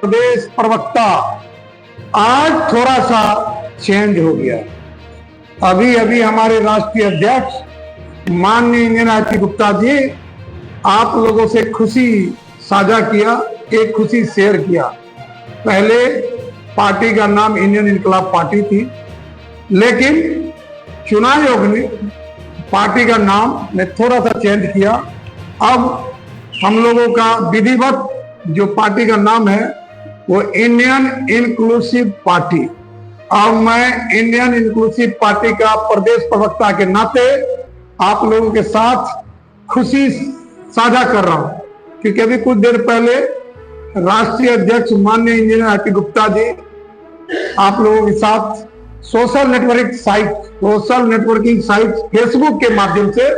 प्रदेश प्रवक्ता आज थोड़ा सा चेंज हो गया। अभी अभी हमारे राष्ट्रीय अध्यक्ष माननीय इंजन आरती गुप्ता जी आप लोगों से खुशी साझा किया, एक खुशी शेयर किया। पहले पार्टी का नाम इंडियन इनकलाब पार्टी थी, लेकिन चुनाव आयोग ने पार्टी का नाम ने थोड़ा सा चेंज किया। अब हम लोगों का विधिवत जो पार्टी का नाम है वो इंडियन इंक्लूसिव पार्टी। अब मैं इंडियन इंक्लूसिव पार्टी का प्रदेश प्रवक्ता के नाते आप लोगों के साथ खुशी साझा कर रहा हूं, क्योंकि अभी कुछ देर पहले राष्ट्रीय अध्यक्ष माननीय इंजीनियर आरती गुप्ता जी आप लोगों के साथ सोशल नेटवर्किंग साइट फेसबुक के माध्यम से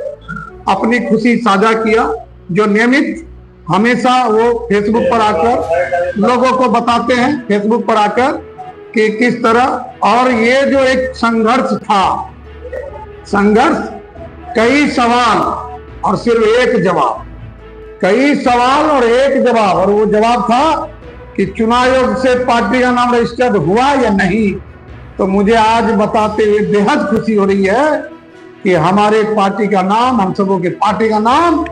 अपनी खुशी साझा किया, जो नियमित हमेशा वो फेसबुक पर आकर लोगों को बताते हैं, फेसबुक पर आकर कि किस तरह। और ये जो एक संघर्ष था, संघर्ष कई सवाल और सिर्फ एक जवाब, कई सवाल और एक जवाब, और वो जवाब था कि चुनाव आयोग से पार्टी का नाम रजिस्टर्ड हुआ या नहीं। तो मुझे आज बताते हुए बेहद खुशी हो रही है कि हमारे पार्टी का नाम, हम सबों के पार्टी का नाम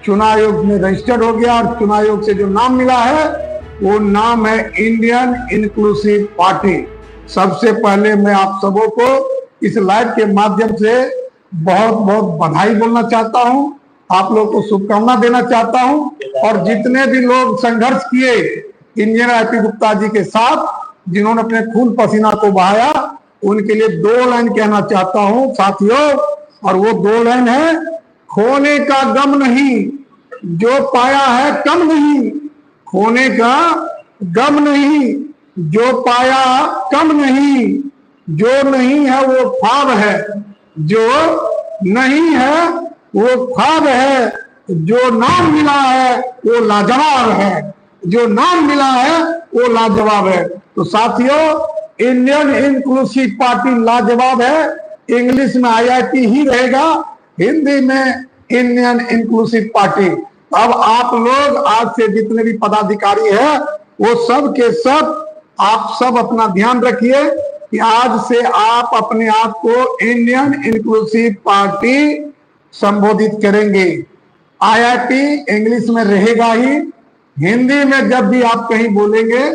चुनाव आयोग में रजिस्टर्ड हो गया। और चुनाव आयोग से जो नाम मिला है वो नाम है इंडियन इंक्लूसिव पार्टी। सबसे पहले मैं आप सबों को इस लाइव के माध्यम से बहुत बहुत बधाई बोलना चाहता हूं, आप लोगों को शुभकामना देना चाहता हूं। और जितने भी लोग संघर्ष किए इंजीनियर आरती गुप्ता जी के साथ, जिन्होंने अपने खून पसीना को बहाया, उनके लिए दो लाइन कहना चाहता हूं साथियों। और वो दो लाइन है, खोने का गम नहीं, जो पाया है कम नहीं। खोने का गम नहीं, जो पाया कम नहीं। जो नहीं है वो ख्वाब है, जो नहीं है वो ख्वाब है। जो नाम मिला है वो लाजवाब है, जो नाम मिला है वो लाजवाब है। तो साथियों, इंडियन इंक्लूसिव पार्टी लाजवाब है। इंग्लिश में IIP ही रहेगा, हिंदी में इंडियन इंक्लूसिव पार्टी। अब आप लोग आज से जितने भी पदाधिकारी हैं वो सब के सब, आप सब अपना ध्यान रखिए कि आज से आप अपने आप को इंडियन इंक्लूसिव पार्टी संबोधित करेंगे। IIP इंग्लिश में रहेगा ही, हिंदी में जब भी आप कहीं बोलेंगे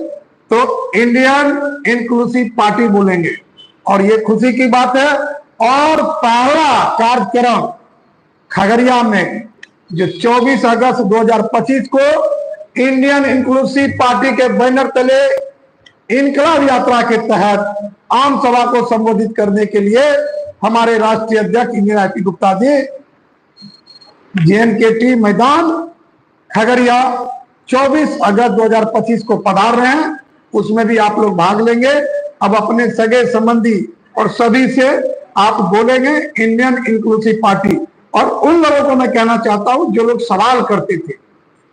तो इंडियन इंक्लूसिव पार्टी बोलेंगे। और ये खुशी की बात है। और पहला कार्यक्रम खगड़िया में जो 24 अगस्त 2025 को इंडियन इंक्लूसिव पार्टी के बैनर तले इनकलाब यात्रा के तहत आम सभा को संबोधित करने के लिए हमारे राष्ट्रीय अध्यक्ष इंजीनियर आरती गुप्ता जी JNKT मैदान खगड़िया 24 अगस्त 2025 को पधार रहे हैं। उसमें भी आप लोग भाग लेंगे। अब अपने सगे संबंधी और सभी से आप बोलेंगे इंडियन इंक्लूसिव पार्टी। और उन लोगों को मैं कहना चाहता हूं जो लोग सवाल करते थे,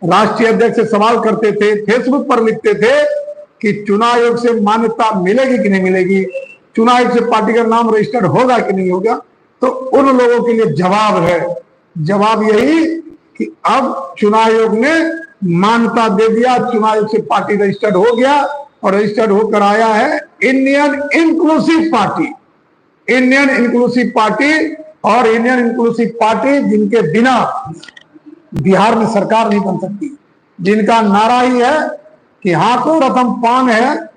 राष्ट्रीय अध्यक्ष से सवाल करते थे, फेसबुक पर लिखते थे कि चुनाव आयोग से मान्यता मिलेगी कि नहीं मिलेगी, चुनाव आयोग से पार्टी का नाम रजिस्टर्ड होगा कि नहीं होगा। तो उन लोगों के लिए जवाब है, जवाब यही कि अब चुनाव आयोग ने मान्यता दे दिया, चुनाव आयोग से पार्टी रजिस्टर्ड हो गया और रजिस्टर्ड होकर आया है Indian inclusive party. Indian inclusive party, और इंडियन इंक्लूसिव पार्टी जिनके बिना बिहार में सरकार नहीं बन सकती, जिनका नारा ही है कि हाथों रतन पान है,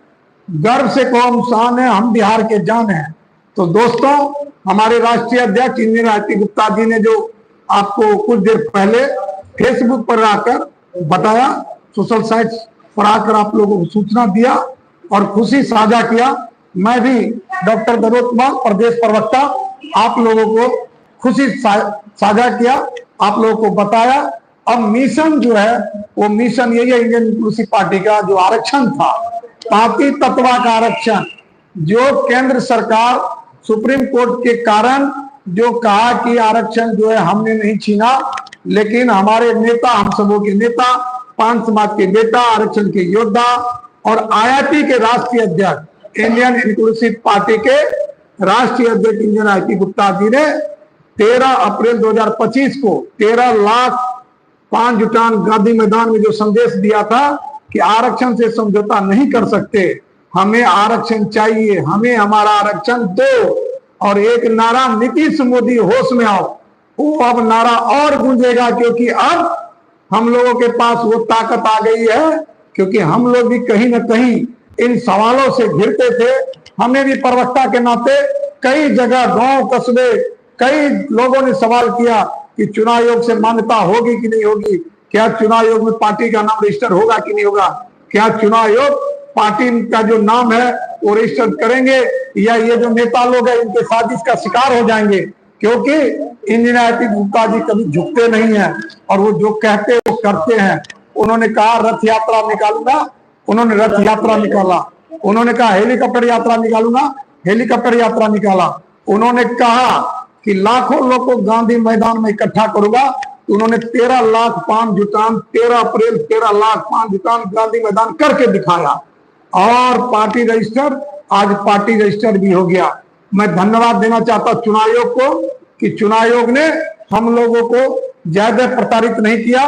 गर्व से कौम शान है, हम बिहार के जान हैं। तो दोस्तों, हमारे राष्ट्रीय अध्यक्ष इंजीनियर आरती गुप्ता जी ने जो आपको कुछ देर पहले फेसबुक पर आकर बताया, सोशल साइट्स पर आकर आप लोगों को सूचना दिया और खुशी साझा किया, मैं भी डॉक्टर दरोत कुमार प्रदेश प्रवक्ता आप लोगों को खुशी साझा किया, आप लोगों को बताया। अब मिशन जो है वो मिशन यही है इंडियन इंक्लूसिव पार्टी का, जो आरक्षण था, पार्टी तत्वा का आरक्षण, जो केंद्र सरकार सुप्रीम कोर्ट के कारण जो कहा कि आरक्षण जो है हमने नहीं छीना, लेकिन हमारे नेता, हम सबों के नेता, पान समाज के बेटा, आरक्षण के योद्धा और IIP के राष्ट्रीय अध्यक्ष, इंडियन इंक्लूसिव पार्टी के राष्ट्रीय अध्यक्ष इंजीनियर आरती गुप्ता जी ने 13 अप्रैल 2025 को 13 लाख 5 जुटान गांधी मैदान में जो संदेश दिया था कि आरक्षण से समझौता नहीं कर सकते, हमें आरक्षण चाहिए, हमें हमारा आरक्षण दो। और एक नारा नीतीश मोदी होश में आओ, वो अब नारा और गूंजेगा, क्योंकि अब हम लोगों के पास वो ताकत आ गई है, क्योंकि हम लोग भी कहीं ना कहीं इन सवालों से घिरते थे। हमें भी प्रवक्ता के नाते कई जगह गांव कस्बे कई लोगों ने सवाल किया कि चुनाव आयोग से मान्यता होगी कि नहीं होगी, क्या चुनाव आयोग में पार्टी का नाम रजिस्टर होगा कि नहीं होगा, क्या चुनाव आयोग पार्टी का जो नाम है वो रजिस्टर करेंगे, या ये जो नेता लोग हैं इनके साजिश का शिकार हो जाएंगे। क्योंकि इंजीनियर गुप्ता जी कभी झुकते नहीं है और वो जो कहते हैं वो करते हैं। उन्होंने कहा रथ यात्रा निकालूंगा, उन्होंने रथ यात्रा निकाला। उन्होंने कहा हेलीकॉप्टर यात्रा निकालूंगा, हेलीकॉप्टर यात्रा निकाला। उन्होंने कहा कि लाखों लोग को गांधी मैदान में इकट्ठा करूंगा, तो उन्होंने 13 लाख पान जुटान 13 अप्रैल 13 लाख पान जुटान गांधी मैदान करके दिखाया। और पार्टी रजिस्टर, आज पार्टी रजिस्टर भी हो गया। मैं धन्यवाद देना चाहता हूं चुनाव आयोग को कि चुनाव आयोग ने हम लोगों को ज्यादा प्रताड़ित नहीं किया।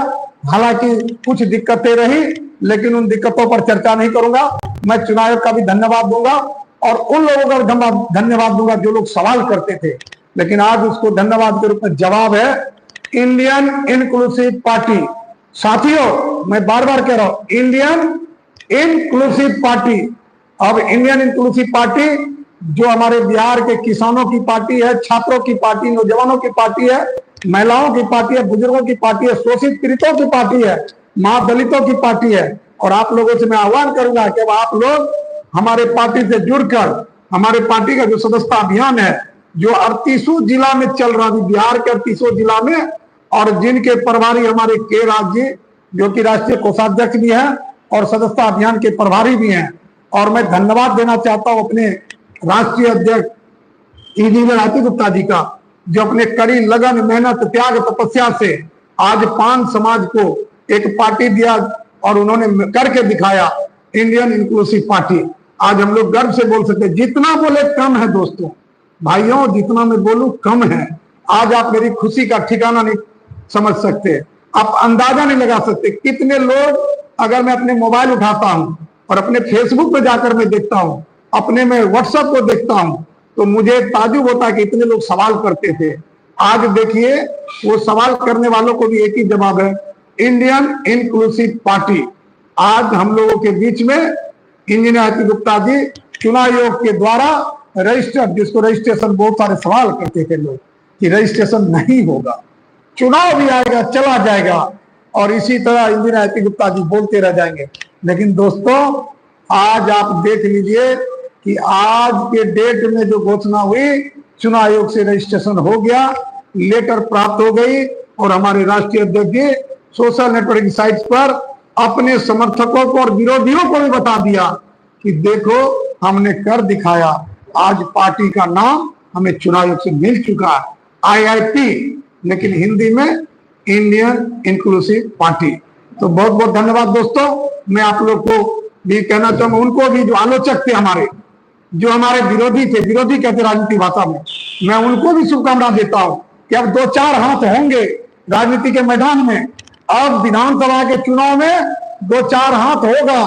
हालांकि कुछ दिक्कतें रही, लेकिन उन दिक्कतों पर चर्चा नहीं करूंगा। मैं चुनाव आयोग का भी धन्यवाद दूंगा और उन लोगों का भी धन्यवाद दूंगा जो लोग सवाल करते थे, लेकिन आज उसको धन्यवाद के रूप में जवाब है इंडियन इंक्लूसिव पार्टी। साथियों, मैं बार बार कह रहा हूं इंडियन इंक्लूसिव पार्टी। अब इंडियन इंक्लूसिव पार्टी जो हमारे बिहार के किसानों की पार्टी है, छात्रों की पार्टी, नौजवानों की पार्टी है, महिलाओं की पार्टी है, बुजुर्गों की पार्टी है, शोषित पीड़ितों की पार्टी है, मां दलितों की पार्टी है। और आप लोगों से मैं आह्वान करूंगा कि अब आप लोग हमारे पार्टी से जुड़कर हमारे पार्टी का जो सदस्यता अभियान है जो 38 जिला में चल रहा है, बिहार के 38 जिला में, और जिनके प्रभारी हमारे के राज्य जो कि राष्ट्रीय कोषाध्यक्ष भी है और सदस्यता अभियान के प्रभारी भी हैं। और मैं धन्यवाद देना चाहता हूं अपने राष्ट्रीय अध्यक्ष इंजीनियर आतिक गुप्ता जी का, जो अपने कड़ी लगन, मेहनत, त्याग, तपस्या से आज पान समाज को एक पार्टी दिया और उन्होंने करके दिखाया इंडियन इंक्लूसिव पार्टी। आज हम लोग गर्व से बोल सकते, जितना बोले कम है दोस्तों, भाइयों, जितना मैं बोलूं कम है। आज आप मेरी खुशी का ठिकाना नहीं समझ सकते, आप अंदाजा नहीं लगा सकते कितने लोग, अगर मैं अपने मोबाइल उठाता हूं और अपने फेसबुक पे जाकर मैं देखता हूं, अपने में व्हाट्सएप को देखता हूं, तो मुझे ताजुब होता है कि इतने लोग सवाल करते थे। आज देखिए वो सवाल करने वालों को भी एक ही जवाब है, इंडियन इंक्लूसिव पार्टी। आज हम लोगों के बीच में इंजीनियर आतिक गुप्ता जी चुनाव आयोग के द्वारा रजिस्टर, जिसको रजिस्ट्रेशन, बहुत सारे सवाल करते थे लोग कि रजिस्ट्रेशन नहीं होगा, चुनाव भी आएगा चला जाएगा, और इसी तरह इंजीनियर आतिक गुप्ता जी बोलते रह जाएंगे। लेकिन दोस्तों आज आप देख लीजिए कि आज के डेट में जो घोषणा हुई, चुनाव आयोग से रजिस्ट्रेशन हो गया, लेटर प्राप्त हो गई, और हमारे राष्ट्रीय अध्यक्ष जी सोशल नेटवर्किंग साइट्स पर अपने समर्थकों को और विरोधियों को भी बता दिया कि देखो हमने कर दिखाया, आज पार्टी का नाम हमें चुनाव आयोग से मिल चुका है, IIP, लेकिन हिंदी में इंडियन इंक्लूसिव पार्टी। तो बहुत बहुत धन्यवाद दोस्तों। मैं आप लोग को भी कहना चाहूंगा, उनको भी जो आलोचक थे हमारे, जो हमारे विरोधी थे, विरोधी कहते राजनीति भाषा में, मैं उनको भी शुभकामना देता हूं कि अब 2-4 हाथ होंगे राजनीति के मैदान में। अब विधानसभा के चुनाव में 2-4 हाथ होगा,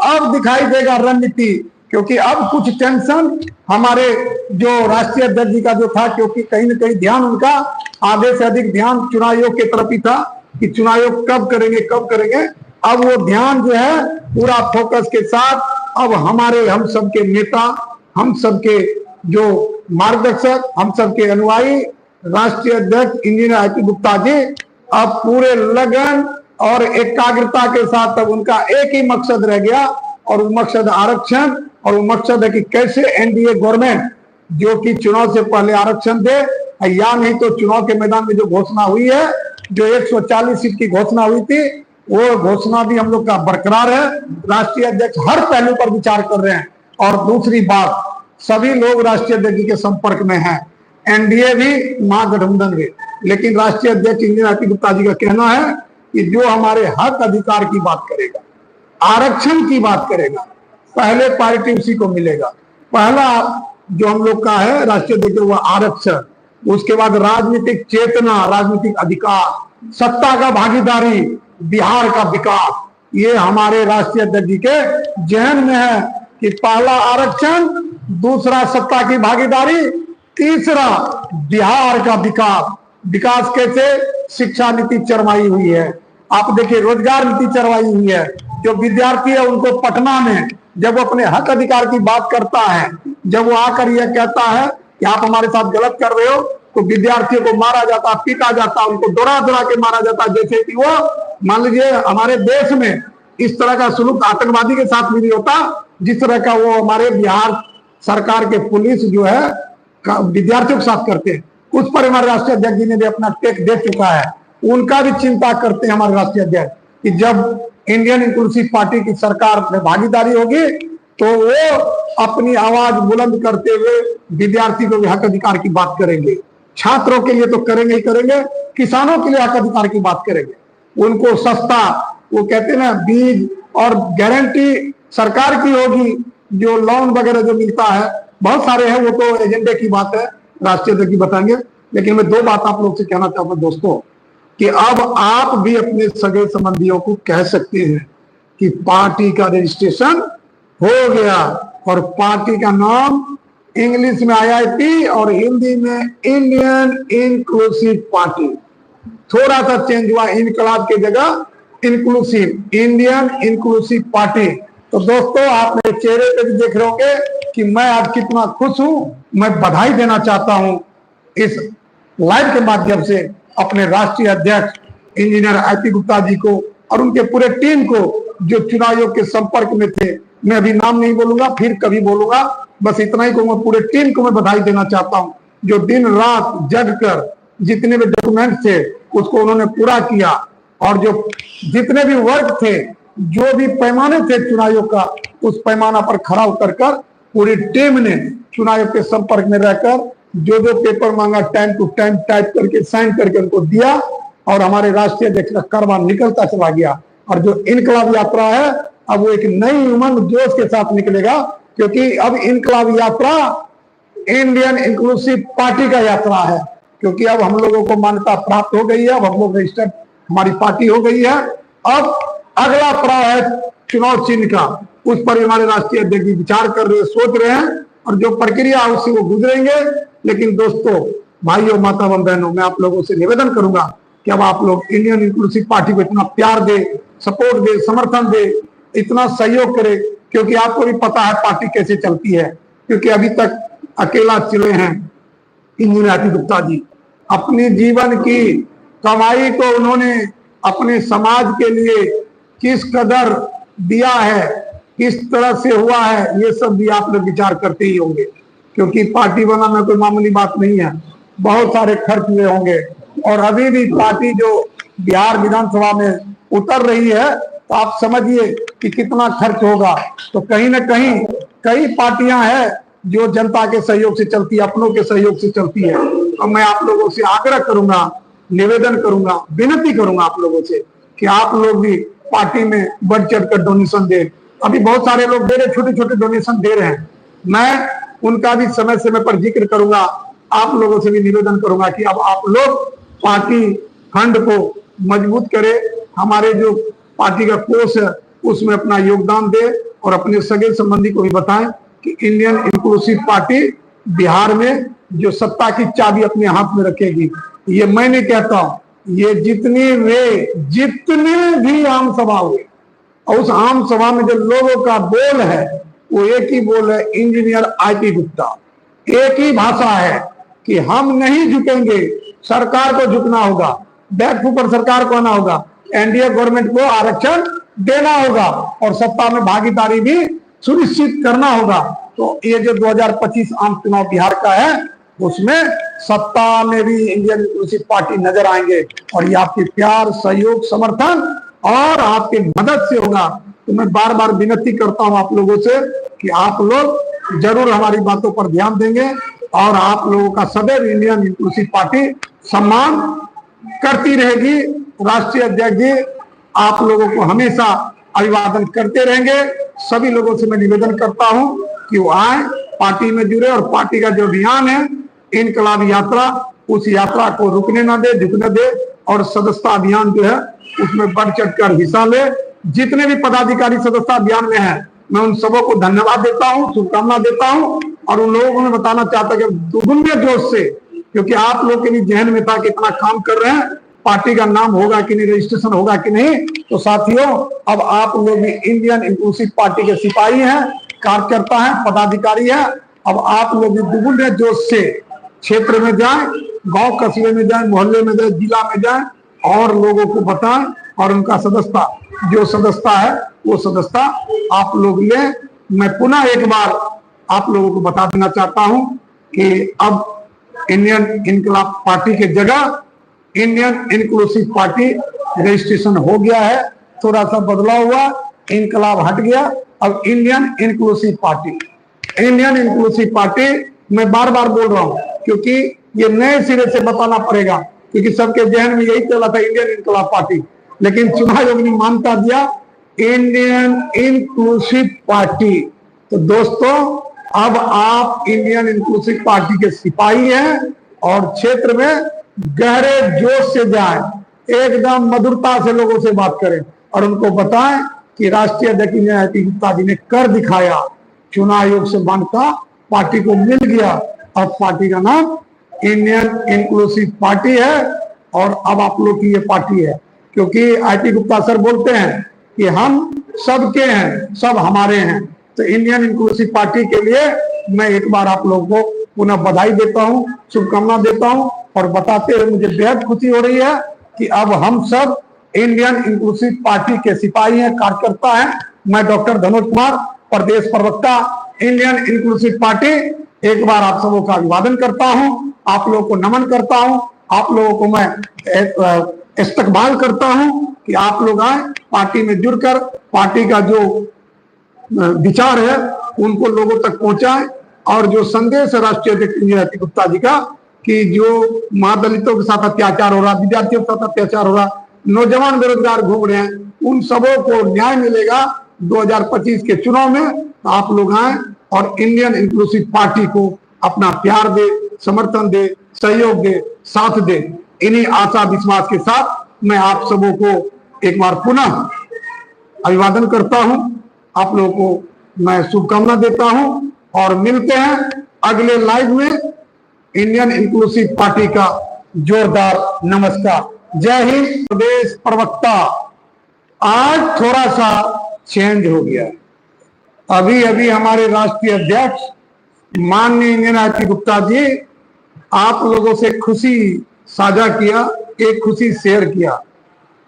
अब दिखाई देगा रणनीति, क्योंकि अब कुछ टेंशन हमारे जो राष्ट्रीय अध्यक्ष जी का जो था, क्योंकि कहीं ना कहीं ध्यान उनका आधे से अधिक ध्यान चुनाव आयोग की तरफ ही था कि चुनाव आयोग कब करेंगे। अब वो ध्यान जो है पूरा फोकस के साथ अब हमारे, हम सबके नेता, हम सबके जो मार्गदर्शक, हम सबके अनुयायी राष्ट्रीय अध्यक्ष इंजीनियर आतिक गुप्ता जी अब पूरे लगन और एकाग्रता के साथ अब उनका एक ही मकसद रह गया, और वो मकसद आरक्षण, और वो मकसद है कि कैसे एनडीए गवर्नमेंट जो कि चुनाव से पहले आरक्षण दे, या नहीं तो चुनाव के मैदान में जो घोषणा हुई है, जो 140 सीट की घोषणा हुई थी, वो घोषणा भी हम लोग का बरकरार है। राष्ट्रीय अध्यक्ष हर पहलू पर विचार कर रहे हैं। और दूसरी बात, सभी लोग राष्ट्रीय अध्यक्ष के संपर्क में हैं, एनडीए भी, महागठबंधन भी, लेकिन राष्ट्रीय अध्यक्ष इंजीनियर आतिक गुप्ता जी का कहना है कि जो हमारे हक अधिकार की बात करेगा, आरक्षण की बात करेगा, पहले पार्टी उसी को मिलेगा। पहला जो हम लोग का है राष्ट्रीय अध्यक्ष वो आरक्षण, उसके बाद राजनीतिक चेतना, राजनीतिक अधिकार, सत्ता का भागीदारी, बिहार का विकास, ये हमारे राष्ट्रीय अध्यक्ष जी के जहन में है कि पहला आरक्षण, दूसरा सत्ता की भागीदारी, तीसरा बिहार का विकास। विकास कैसे? शिक्षा नीति चरवाई हुई है, आप देखिए रोजगार नीति चरवाई हुई है। जो विद्यार्थी है उनको पटना में जब वो अपने हक अधिकार की बात करता है, जब वो आकर यह कहता है कि आप हमारे साथ गलत कर रहे हो, तो विद्यार्थियों को मारा जाता, पीटा जाता, उनको दौड़ा दौड़ा के मारा जाता, जैसे कि वो मान लीजिए हमारे देश में इस तरह का सुलूक आतंकवादी के साथ भी नहीं होता जिस तरह का वो हमारे बिहार सरकार के पुलिस जो है विद्यार्थियों के साथ करते हैं। उस पर हमारे राष्ट्रीय अध्यक्ष जी ने भी अपना टेक दे चुका है। उनका भी चिंता करते हैं हमारे राष्ट्रीय अध्यक्ष कि जब इंडियन इंक्लूसिव पार्टी की सरकार में भागीदारी होगी तो वो अपनी आवाज बुलंद करते हुए विद्यार्थी को भी हक अधिकार की बात करेंगे, छात्रों के लिए तो करेंगे ही करेंगे, किसानों के लिए हक अधिकार की बात करेंगे। उनको सस्ता, वो कहते हैं ना, बीज और गारंटी सरकार की होगी, जो लोन वगैरह जो मिलता है बहुत सारे हैं, वो तो एजेंडे की बात है, राष्ट्रीय अध्यक्ष जी बताएंगे। लेकिन मैं दो बात आप लोग से कहना चाहूंगा दोस्तों कि अब आप भी अपने सगे संबंधियों को कह सकते हैं कि पार्टी का रजिस्ट्रेशन हो गया और पार्टी का नाम इंग्लिश में IIP और हिंदी में इंडियन इंक्लूसिव पार्टी, थोड़ा सा चेंज हुआ, इनकलाब की जगह इंक्लूसिव, इंडियन इंक्लूसिव पार्टी। तो दोस्तों आप मेरे चेहरे पे भी देख रहे होंगे कि मैं आज कितना खुश हूं। मैं बधाई देना चाहता हूं इस लाइव के माध्यम से अपने राष्ट्रीय अध्यक्ष इंजीनियर IP गुप्ता जी को और उनके पूरे टीम को जो चुनाव आयोग के संपर्क में थे। मैं अभी नाम नहीं बोलूंगा, फिर कभी बोलूंगा, बस इतना ही कहूंगा, पूरे टीम को मैं बधाई देना चाहता हूं जो दिन रात जग कर जितने भी डॉक्यूमेंट थे उसको उन्होंने पूरा किया और जो जितने भी वर्क थे, जो भी पैमाने थे चुनाव आयोग का, उस पैमाना पर खड़ा उतर कर पूरी टीम ने चुनाव आयोग के संपर्क में रहकर जो जो पेपर मांगा टाइम टू टाइम टाइप करके साइन करके उनको दिया और हमारे राष्ट्रीय अध्यक्ष का कारभार निकलता चला गया। और जो इनकलाब यात्रा है अब वो एक नई उमंग जोश के साथ निकलेगा, क्योंकि अब इनकलाब यात्रा इंडियन इंक्लूसिव पार्टी का यात्रा है, क्योंकि अब हम लोगों को मान्यता प्राप्त हो गई है, अब हम लोग रजिस्टर्ड हमारी पार्टी हो गई है। अब अगला पड़ाव है चुनाव चिन्ह का, उस पर हमारे राष्ट्रीय अध्यक्ष जी विचार कर रहे, सोच रहे हैं और जो प्रक्रिया है उससे वो गुजरेंगे। लेकिन दोस्तों, भाइयों, माता एवं बहनों, मैं आप लोगों से निवेदन करूंगा कि अब आप लोग इंडियन इंक्लूसिव पार्टी को इतना प्यार दे, सपोर्ट दे, समर्थन दे, इतना सहयोग करे, क्योंकि आपको भी पता है पार्टी कैसे चलती है। क्योंकि अभी तक अकेला चले हैं इंजीनियर IP गुप्ता जी, अपने जीवन की कमाई को उन्होंने अपने समाज के लिए किस कदर दिया है, किस तरह से हुआ है, ये सब भी आप लोग विचार करते ही होंगे, क्योंकि पार्टी बनाना कोई मामूली बात नहीं है, बहुत सारे खर्च हुए होंगे। और अभी भी पार्टी जो बिहार विधानसभा में उतर रही है तो आप समझिए कि कितना खर्च होगा। तो कहीं ना कहीं कई पार्टियां हैं जो जनता के सहयोग से चलती है, अपनों के सहयोग से चलती है। तो मैं आप लोगों से आग्रह करूंगा, निवेदन करूंगा, विनती करूंगा आप लोगों से कि आप लोग भी पार्टी में बढ़ चढ़ कर डोनेशन दे। अभी बहुत सारे लोग दे रहे, छोटे छोटे डोनेशन दे रहे हैं, मैं उनका भी समय समय पर जिक्र करूंगा। आप लोगों से भी निवेदन करूंगा कि अब आप लोग पार्टी फंड को मजबूत करें, हमारे जो पार्टी का कोष है उसमें अपना योगदान दे और अपने सगे संबंधी को भी बताएं कि इंडियन इंक्लूसिव पार्टी बिहार में जो सत्ता की चाबी अपने हाथ में रखेगी। ये मैं नहीं कहता हूं, ये जितने भी आम सभा हुए और उस आम सभा में जो लोगों का बोल है वो एक ही बोल है, इंजीनियर IP गुप्ता। एक ही भाषा है कि हम नहीं झुकेंगे, सरकार को झुकना होगा, बैकफुट पर सरकार को आना होगा, NDA गवर्नमेंट को आरक्षण देना होगा और सत्ता में भागीदारी भी सुनिश्चित करना होगा। तो ये जो 2025 आम चुनाव बिहार का है उसमें सत्ता में भी इंडियन इंक्लूसिव पार्टी नजर आएंगे और ये आपके प्यार, सहयोग, समर्थन और आपके मदद से होगा। तो मैं बार बार विनती करता हूं आप लोगों से कि आप लोग जरूर हमारी बातों पर ध्यान देंगे और आप लोगों का सदैव इंडियन इंक्लूसिव पार्टी सम्मान करती रहेगी। राष्ट्रीय अध्यक्ष जी आप लोगों को हमेशा अभिवादन करते रहेंगे। सभी लोगों से मैं निवेदन करता हूं कि वो आए, पार्टी में जुड़े और पार्टी का जो अभियान है इनकलाब यात्रा, उस यात्रा को रुकने ना दे, झुकने दे और सदस्यता अभियान जो है उसमें बढ़ चढ़ कर हिस्सा ले। जितने भी पदाधिकारी सदस्यता अभियान में हैं, मैं उन सबों को धन्यवाद देता हूं, शुभकामना देता हूं। और उन लोगों को मैं बताना चाहता कि दुगुने जोश से, क्योंकि आप लोग के भी जहन में था कि इतना काम कर रहे हैं, पार्टी का नाम होगा कि नहीं, रजिस्ट्रेशन होगा कि नहीं। तो साथियों, अब आप लोग भी इंडियन इंक्लूसिव पार्टी के सिपाही हैं, कार्यकर्ता हैं, पदाधिकारी हैं। अब आप लोग भी दुगुने जोश से क्षेत्र में जाएं, गांव कस्बे में जाएं, मोहल्ले में जाएं, जिला में जाएं और लोगों को बताएं और उनका सदस्यता, जो सदस्यता है वो सदस्यता आप लोग लें। मैं पुनः एक बार आप लोगों को बता देना चाहता हूं कि अब इंडियन इनकलाब पार्टी के जगह इंडियन इंक्लूसिव पार्टी रजिस्ट्रेशन हो गया है। थोड़ा सा बदलाव हुआ, इनकलाब हट गया, अब Indian inclusive party. Indian inclusive party मैं बार बार बोल रहा हूं क्योंकि ये नए सिरे से बताना पड़ेगा, क्योंकि सबके जहन में यही चला था इंडियन इनकलाब पार्टी, लेकिन चुनाव आयोग ने मान्यता दिया इंडियन इंक्लूसिव पार्टी। तो दोस्तों, अब आप इंडियन इंक्लूसिव पार्टी के सिपाही हैं और क्षेत्र में गहरे जोश से जाएं, एकदम मधुरता से लोगों से बात करें और उनको बताएं कि राष्ट्रीय अध्यक्ष न्यायमूर्ति गुप्ता जी ने कर दिखाया, चुनाव आयोग से मान्यता पार्टी को मिल गया। अब पार्टी का नाम इंडियन इंक्लूसिव पार्टी है और अब आप लोग की ये पार्टी है, क्योंकि आईटी गुप्ता सर बोलते हैं कि हम सबके हैं, सब हमारे हैं। तो इंडियन इंक्लूसिव पार्टी के लिए मैं एक बार आप लोगों को पुनः बधाई देता हूं, शुभकामना देता हूं और बताते हुए मुझे बेहद खुशी हो रही है कि अब हम सब इंडियन इंक्लूसिव पार्टी के सिपाही हैं, कार्यकर्ता हैं। मैं डॉक्टर धनोज कुमार, प्रदेश प्रवक्ता, इंडियन इंक्लूसिव पार्टी, एक बार आप सबों का अभिवादन करता हूं, आप लोगों को नमन करता हूं, आप लोगों को मैं इस्तकबाल करता हूं कि आप लोग आए, पार्टी में जुड़कर पार्टी का जो विचार है उनको लोगों तक पहुंचाएं और जो संदेश है राष्ट्रीय अध्यक्ष न्यायमूर्ति गुप्ता जी का कि जो मां दलितों के साथ अत्याचार हो रहा, विद्यार्थियों के साथ अत्याचार हो रहा, नौजवान बेरोजगार घूम रहे हैं, उन सबों को न्याय मिलेगा 2025 के चुनाव में। आप लोग आए और इंडियन इंक्लूसिव पार्टी को अपना प्यार दे, समर्थन दे, सहयोग दे, साथ दे। इन्हीं आशा विश्वास के साथ मैं आप सबों को एक बार पुनः अभिवादन करता हूं, आप लोगों को मैं शुभकामना देता हूं और मिलते हैं अगले लाइव में। इंडियन इंक्लूसिव पार्टी का जोरदार नमस्कार। जय हिंद। प्रदेश प्रवक्ता, आज थोड़ा सा चेंज हो गया। अभी अभी हमारे राष्ट्रीय अध्यक्ष माननीय न्यायमूर्ति गुप्ता जी आप लोगों से खुशी साझा किया, एक खुशी शेयर किया।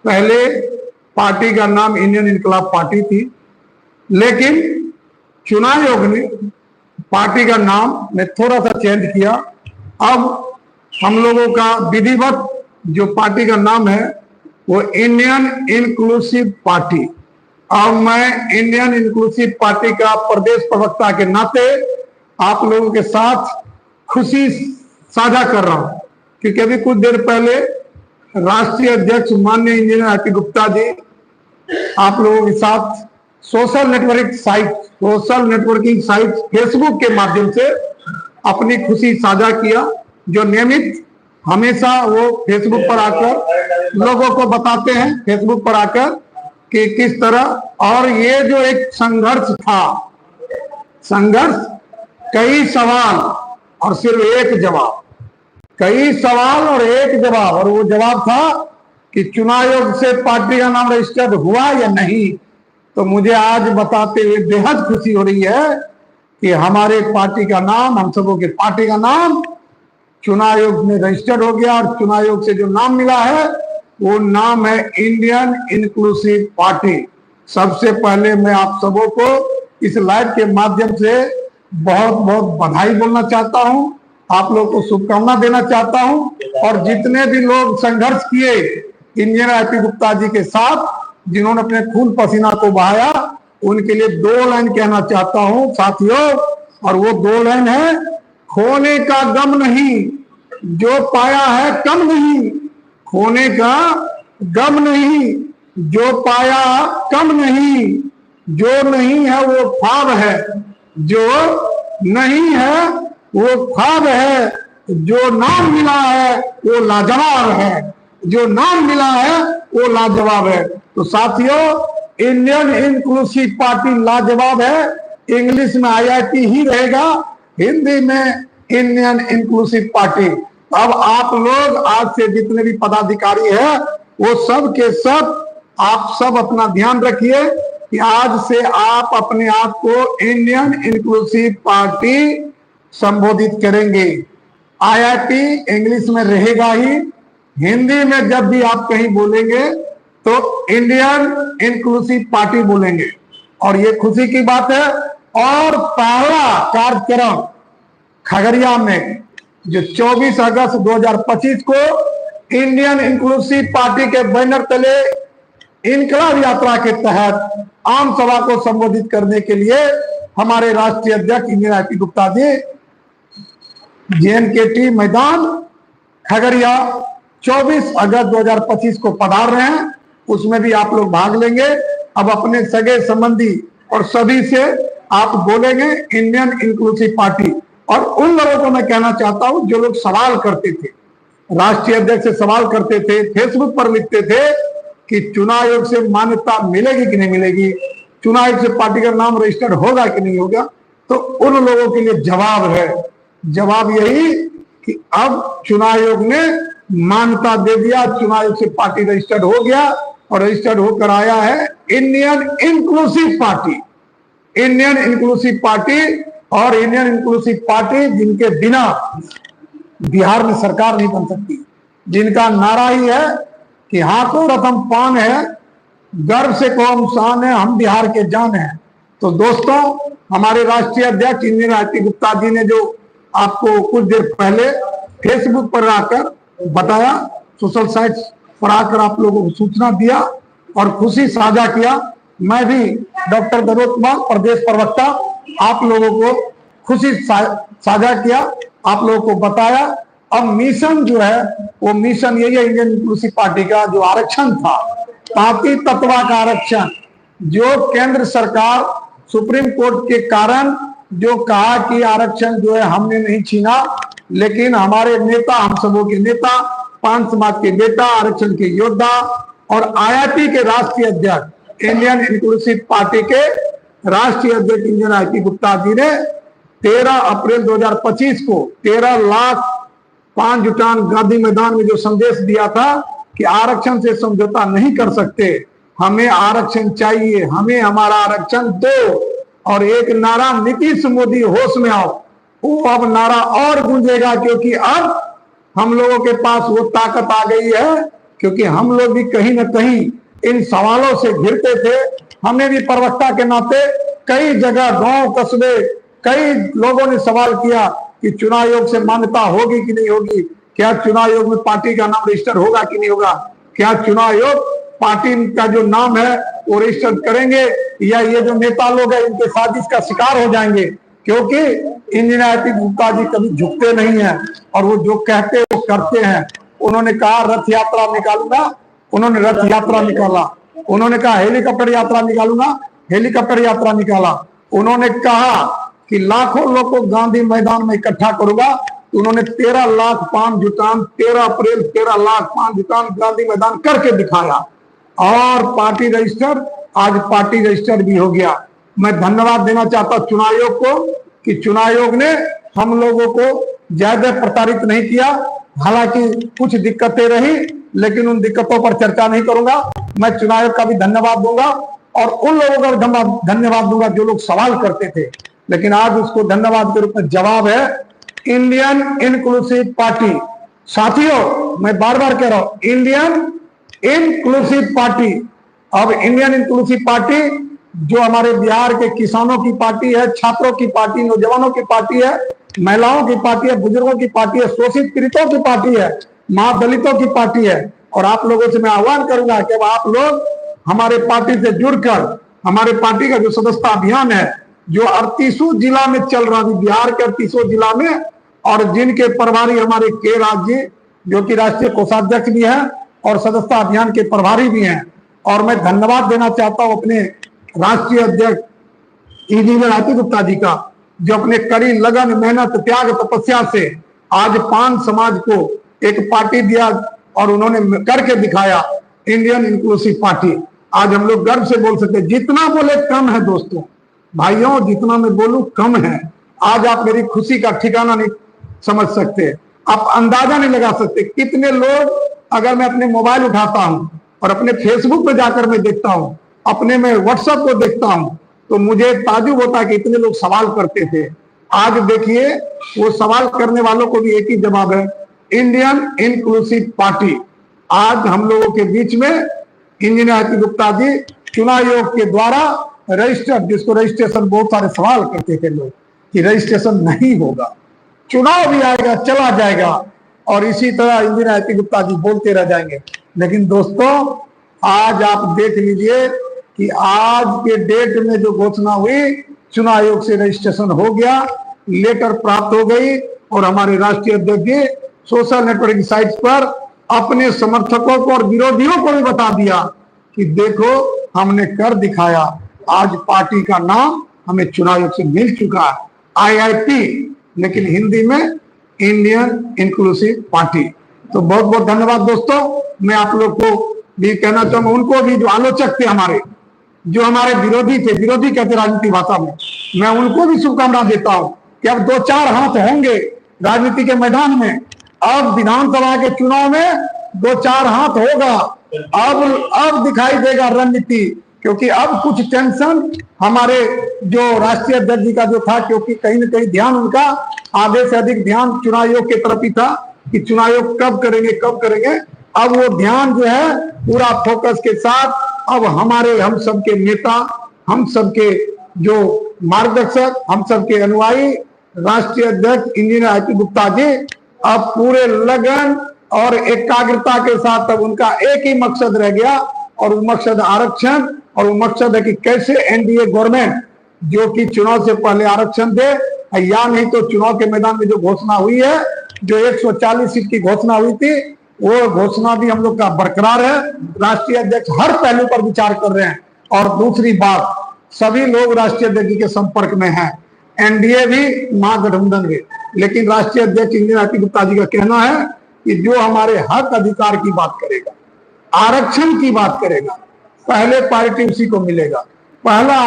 पहले पार्टी का नाम इंडियन इनकलाब पार्टी थी, लेकिन चुनाव आयोग ने पार्टी का नाम में थोड़ा सा चेंज किया। अब हम लोगों का विधिवत जो पार्टी का नाम है वो इंडियन इंक्लूसिव पार्टी। अब मैं इंडियन इंक्लूसिव पार्टी का प्रदेश प्रवक्ता के नाते आप लोगों के साथ खुशी साझा कर रहा हूं, क्योंकि अभी कुछ देर पहले राष्ट्रीय अध्यक्ष माननीय इंजीनियर आरती गुप्ता जी आप लोगों के साथ सोशल नेटवर्किंग साइट फेसबुक के माध्यम से अपनी खुशी साझा किया, जो नियमित हमेशा वो फेसबुक पर आकर लोगों को बताते हैं, फेसबुक पर आकर कि किस तरह, और ये जो एक संघर्ष था, संघर्ष, कई सवाल और सिर्फ एक जवाब, कई सवाल और एक जवाब, और वो जवाब था कि चुनाव आयोग से पार्टी का नाम रजिस्टर्ड हुआ या नहीं। तो मुझे आज बताते हुए बेहद खुशी हो रही है कि हमारे पार्टी का नाम, हम सबों के पार्टी का नाम चुनाव आयोग में रजिस्टर्ड हो गया, और चुनाव आयोग से जो नाम मिला है वो नाम है इंडियन इंक्लूसिव पार्टी। सबसे पहले मैं आप सबों को इस लाइव के माध्यम से बहुत बहुत बधाई बोलना चाहता हूं, आप लोगों को शुभकामना देना चाहता हूं, और जितने भी लोग संघर्ष किए इंजीनियर आरती गुप्ता जी के साथ, जिन्होंने अपने खून पसीना को बहाया, उनके लिए दो लाइन कहना चाहता हूं साथियों, और वो दो लाइन है, खोने का गम नहीं, जो पाया है कम नहीं, खोने का गम नहीं, जो पाया कम नहीं, जो नहीं है वो ख्वाब है, जो नहीं है वो ख्वाब है, जो नाम मिला है वो लाजवाब है, जो नाम मिला है वो लाजवाब है। तो साथियों, इंडियन इंक्लूसिव पार्टी लाजवाब है। इंग्लिश में IIP ही रहेगा, हिंदी में इंडियन इंक्लूसिव पार्टी। अब आप लोग आज से जितने भी पदाधिकारी हैं वो सब के सब आप सब अपना ध्यान रखिए कि आज से आप अपने आप को इंडियन इंक्लूसिव पार्टी संबोधित करेंगे। IIP इंग्लिश में रहेगा ही, हिंदी में जब भी आप कहीं बोलेंगे तो इंडियन इंक्लूसिव पार्टी बोलेंगे। और ये खुशी की बात है। और पहला कार्यक्रम खगड़िया में जो 24 अगस्त 2025 को इंडियन इंक्लूसिव पार्टी के बैनर तले इनकलाब यात्रा के तहत आम सभा को संबोधित करने के लिए हमारे राष्ट्रीय अध्यक्ष engineer IP Gupta ji JNKT मैदान खगड़िया 24 अगस्त 2025 को पधार रहे हैं। उसमें भी आप लोग भाग लेंगे। अब अपने सगे संबंधी और सभी से आप बोलेंगे इंडियन इंक्लूसिव पार्टी। और उन लोगों को मैं कहना चाहता हूं जो लोग सवाल करते थे, राष्ट्रीय अध्यक्ष से सवाल करते थे, फेसबुक पर लिखते थे कि चुनाव आयोग से मान्यता मिलेगी कि नहीं मिलेगी, चुनाव आयोग से पार्टी का नाम रजिस्टर्ड होगा कि नहीं होगा, तो उन लोगों के लिए जवाब है। जवाब यही कि अब चुनाव आयोग ने मान्यता दे दिया, चुनाव आयोग से पार्टी रजिस्टर्ड हो गया और रजिस्टर्ड होकर आया है Indian inclusive party. Indian inclusive party और इंडियन इंक्लूसिव पार्टी जिनके बिना बिहार में सरकार नहीं बन सकती, जिनका नारा ही है कि हाथों रतन पान है, गर्व से कौम शान है, हम बिहार के जान हैं। तो दोस्तों, हमारे राष्ट्रीय अध्यक्ष इंजीनियर IP गुप्ता जी ने जो आपको कुछ देर पहले फेसबुक पर आकर बताया, सोशल साइट्स पर आकर आप लोगों को सूचना दिया और खुशी साझा किया, मैं भी डॉक्टर दरोज कुमार प्रदेश प्रवक्ता आप लोगों को खुशी साझा किया, आप लोगों को बताया। अब मिशन जो है वो मिशन यही है इंडियन इंक्लूसिव पार्टी का, जो आरक्षण था, पार्टी तत्वा का आरक्षण, जो केंद्र सरकार सुप्रीम कोर्ट के कारण जो कहा कि आरक्षण जो है हमने नहीं छीना, लेकिन हमारे नेता, हम सबों के नेता, 5 समाज के बेटा, आरक्षण के योद्धा और IIP के राष्ट्रीय अध्यक्ष, इंडियन इंक्लूसिव पार्टी के राष्ट्रीय अध्यक्ष इंजीनियर IP गुप्ता जी ने 13 अप्रैल 2025 को 13 लाख 5 जुटान गांधी मैदान में जो संदेश दिया था कि आरक्षण से समझौता नहीं कर सकते, हमें आरक्षण चाहिए, हमें हमारा आरक्षण दो। और एक नारा नीतीश मोदी होश में आओ, वो अब नारा और गूंजेगा, क्योंकि अब हम लोगों के पास वो ताकत आ गई है, क्योंकि हम लोग भी कहीं ना कहीं इन सवालों से घिरते थे। हमने भी प्रवक्ता के नाते कई जगह, गांव कस्बे, कई लोगों ने सवाल किया कि चुनाव आयोग से मान्यता होगी कि नहीं होगी, क्या चुनाव आयोग में पार्टी का नाम रजिस्टर होगा कि नहीं होगा, क्या चुनाव आयोग पार्टी का जो नाम है वो रजिस्टर करेंगे, या ये जो नेता लोग हैं इनके साजिश का शिकार हो जाएंगे। क्योंकि इंजीनियर IP गुप्ता जी कभी झुकते नहीं है और वो जो कहते हैं वो करते हैं। उन्होंने कहा रथ यात्रा निकालूंगा, उन्होंने रथ यात्रा निकाला। उन्होंने कहा हेलीकॉप्टर यात्रा निकालूंगा, हेलीकॉप्टर यात्रा निकाला। उन्होंने कहा कि लाखों लोग को गांधी मैदान में इकट्ठा करूंगा, तो उन्होंने 13 लाख 5 जुटान 13 अप्रैल 13 लाख 5 जुटान गांधी मैदान करके दिखाया और पार्टी रजिस्टर, आज पार्टी रजिस्टर भी हो गया। मैं धन्यवाद देना चाहता हूं चुनाव आयोग को कि चुनाव आयोग ने हम लोगों को ज्यादा प्रताड़ित नहीं किया। हालांकि कुछ दिक्कतें रही, लेकिन उन दिक्कतों पर चर्चा नहीं करूंगा। मैं चुनाव आयोग का भी धन्यवाद दूंगा और उन लोगों का भी धन्यवाद दूंगा जो लोग सवाल करते थे, लेकिन आज उसको धन्यवाद के रूप में जवाब है इंडियन इंक्लूसिव पार्टी। साथियों, मैं बार बार कह रहा हूं इंडियन इंक्लूसिव पार्टी। अब इंडियन इंक्लूसिव पार्टी जो हमारे बिहार के किसानों की पार्टी है, छात्रों की पार्टी, नौजवानों की पार्टी है, महिलाओं की पार्टी है, बुजुर्गों की पार्टी है, शोषित पीड़ितों की पार्टी है, महादलितों की पार्टी है। और आप लोगों से मैं आह्वान करूंगा कि अब आप लोग हमारे पार्टी से जुड़कर हमारे पार्टी का जो सदस्यता अभियान है जो 38 जिला में चल रहा है, बिहार के 38 जिला में, और जिनके प्रभारी हमारे के राज्य जो कि राष्ट्रीय कोषाध्यक्ष भी है और सदस्यता अभियान के प्रभारी भी हैं। और मैं धन्यवाद देना चाहता हूं अपने राष्ट्रीय अध्यक्ष इंजीनियर IP गुप्ता जी का, जो अपने कड़ी लगन, मेहनत, त्याग, तपस्या से आज 5 समाज को एक पार्टी दिया और उन्होंने करके दिखाया इंडियन इंक्लूसिव पार्टी। आज हम लोग गर्व से बोल सकते हैं। जितना बोले कम है दोस्तों, भाइयों, जितना मैं बोलूं कम है। आज आप मेरी खुशी का ठिकाना नहीं समझ सकते, आप अंदाजा नहीं लगा सकते कितने लोग, अगर मैं अपने मोबाइल उठाता हूं और अपने फेसबुक पे जाकर मैं देखता हूं, अपने में व्हाट्सएप को देखता हूं, तो मुझे ताजुब होता है कि इतने लोग सवाल करते थे। आज देखिए, वो सवाल करने वालों को भी एक ही जवाब है, इंडियन इंक्लूसिव पार्टी। आज हम लोगों के बीच में इंजीनियर आरती गुप्ता जी चुनाव आयोग के द्वारा रजिस्टर, जिसको रजिस्ट्रेशन, बहुत सारे सवाल करते थे लोग कि रजिस्ट्रेशन नहीं होगा, चुनाव भी आएगा चला जाएगा, और इसी तरह इंजीनियर आरती गुप्ता जी बोलते रह जाएंगे। लेकिन दोस्तों, आज आप देख लीजिए कि आज के डेट में जो घोषणा हुई, चुनाव आयोग से रजिस्ट्रेशन हो गया, लेटर प्राप्त हो गई, और हमारे राष्ट्रीय अध्यक्ष जी सोशल नेटवर्किंग साइट्स पर अपने समर्थकों को और विरोधियों को भी बता दिया कि देखो हमने कर दिखाया, आज पार्टी का नाम हमें चुनाव आयोग से मिल चुका है, IIP, लेकिन हिंदी में इंडियन इंक्लूसिव पार्टी। तो बहुत बहुत धन्यवाद दोस्तों। मैं आप लोग को भी कहना चाहूंगा, उनको भी जो आलोचक थे हमारे, जो हमारे विरोधी थे, विरोधी कहते राजनीति भाषा में, मैं उनको भी शुभकामना देता हूं कि अब 2-4 हाथ होंगे राजनीति के मैदान में। अब विधानसभा के चुनाव में 2-4 हाथ होगा, अब दिखाई देगा रणनीति, क्योंकि अब कुछ टेंशन हमारे जो राष्ट्रीय अध्यक्ष जी का जो था, क्योंकि कहीं ना कहीं ध्यान उनका आधे से अधिक ध्यान चुनाव आयोग की तरफ ही था कि चुनाव आयोग कब करेंगे। अब वो ध्यान जो है पूरा फोकस के साथ अब हमारे, हम सबके नेता, हम सबके जो मार्गदर्शक, हम सबके अनुयायी राष्ट्रीय अध्यक्ष इंजीनियर आरती गुप्ता जी अब पूरे लगन और एकाग्रता के साथ, अब उनका एक ही मकसद रह गया, और वो मकसद आरक्षण, और वो मकसद है कि कैसे एनडीए गवर्नमेंट, जो कि चुनाव से पहले आरक्षण दे, या नहीं तो चुनाव के मैदान में जो घोषणा हुई है, जो 140 सीट की घोषणा हुई थी, वो घोषणा भी हम लोग का बरकरार है। राष्ट्रीय अध्यक्ष हर पहलू पर विचार कर रहे हैं। और दूसरी बात, सभी लोग राष्ट्रीय अध्यक्ष के संपर्क में हैं, एनडीए भी, महागठबंधन भी, लेकिन राष्ट्रीय अध्यक्ष इंजीनियर आरती गुप्ता जी का कहना है कि जो हमारे हक अधिकार की बात करेगा, आरक्षण की बात करेगा, पहले पार्टी उसी को मिलेगा। पहला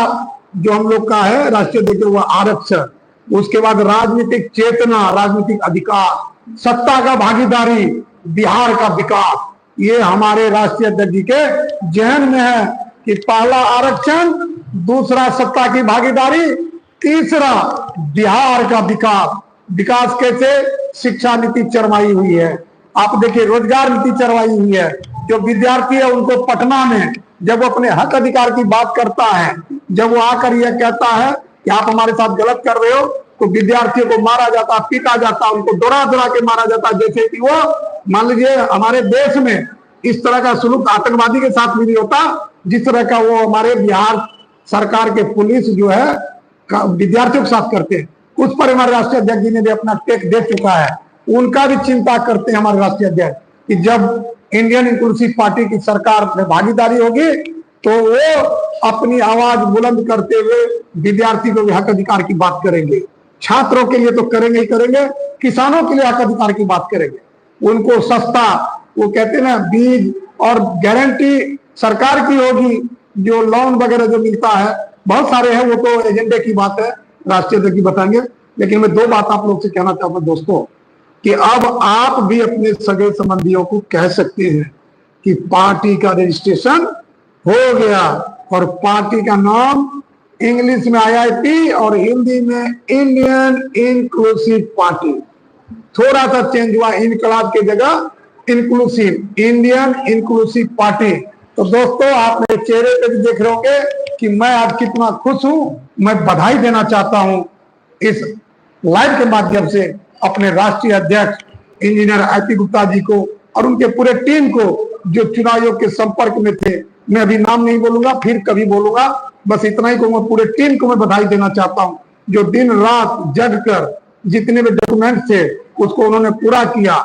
जो हम लोग का है राष्ट्रीय अध्यक्ष, वो आरक्षण, उसके बाद राजनीतिक चेतना, राजनीतिक अधिकार, सत्ता का भागीदारी, बिहार का विकास, ये हमारे राष्ट्रीय अध्यक्ष जी के जहन में है कि पहला आरक्षण, दूसरा सत्ता की भागीदारी, तीसरा बिहार का विकास। विकास कैसे? शिक्षा नीति चरमाई हुई है, आप देखिए रोजगार नीति चरमाई हुई है। जो विद्यार्थी है उनको पटना में जब वो अपने हक अधिकार की बात करता है, जब वो आकर यह कहता है कि आप हमारे साथ गलत कर रहे हो, तो विद्यार्थियों को मारा जाता, पीटा जाता, उनको दौड़ा के मारा जाता, जैसे कि वो, मान लीजिए हमारे देश में इस तरह का सुलूक आतंकवादी के साथ भी नहीं होता जिस तरह का वो हमारे बिहार सरकार के पुलिस जो है विद्यार्थियों के साथ करते हैं। उस पर हमारे राष्ट्रीय अध्यक्ष जी ने भी अपना टेक दे चुका है। उनका भी चिंता करते हैं हमारे राष्ट्रीय अध्यक्ष कि जब इंडियन इंक्लूसिव पार्टी की सरकार में भागीदारी होगी तो वो अपनी आवाज बुलंद करते हुए विद्यार्थी को भी हक अधिकार की बात करेंगे, छात्रों के लिए तो करेंगे ही करेंगे, किसानों के लिए हक अधिकार की बात करेंगे। उनको सस्ता, वो कहते हैं ना, बीज और गारंटी सरकार की होगी, जो लोन वगैरह जो मिलता है, बहुत सारे हैं, वो तो एजेंडे की बात है, राष्ट्रीय अध्यक्ष जी बताएंगे। लेकिन मैं 2 बात आप लोग से कहना चाहूंगा दोस्तों कि अब आप भी अपने सगे संबंधियों को कह सकते हैं कि पार्टी का रजिस्ट्रेशन हो गया, और पार्टी का नाम इंग्लिश में IIP और हिंदी में इंडियन इंक्लूसिव पार्टी, थोड़ा सा चेंज हुआ, इनकलाब की जगह इंक्लूसिव, इंडियन इंक्लूसिव पार्टी। तो दोस्तों, आप मेरे चेहरे पे भी देख रहे होंगे कि मैं आज कितना खुश हूं। मैं बधाई देना चाहता हूं इस लाइव के माध्यम से अपने राष्ट्रीय अध्यक्ष इंजीनियर आरती गुप्ता जी को और उनके पूरे टीम को, जो चुनाव आयोग के संपर्क में थे। मैं अभी नाम नहीं बोलूंगा, फिर कभी बोलूंगा, बस इतना ही कहूंगा, पूरे टीम को मैं बधाई देना चाहता हूं, जो दिन रात जग कर जितने भी डॉक्यूमेंट थे उसको उन्होंने पूरा किया,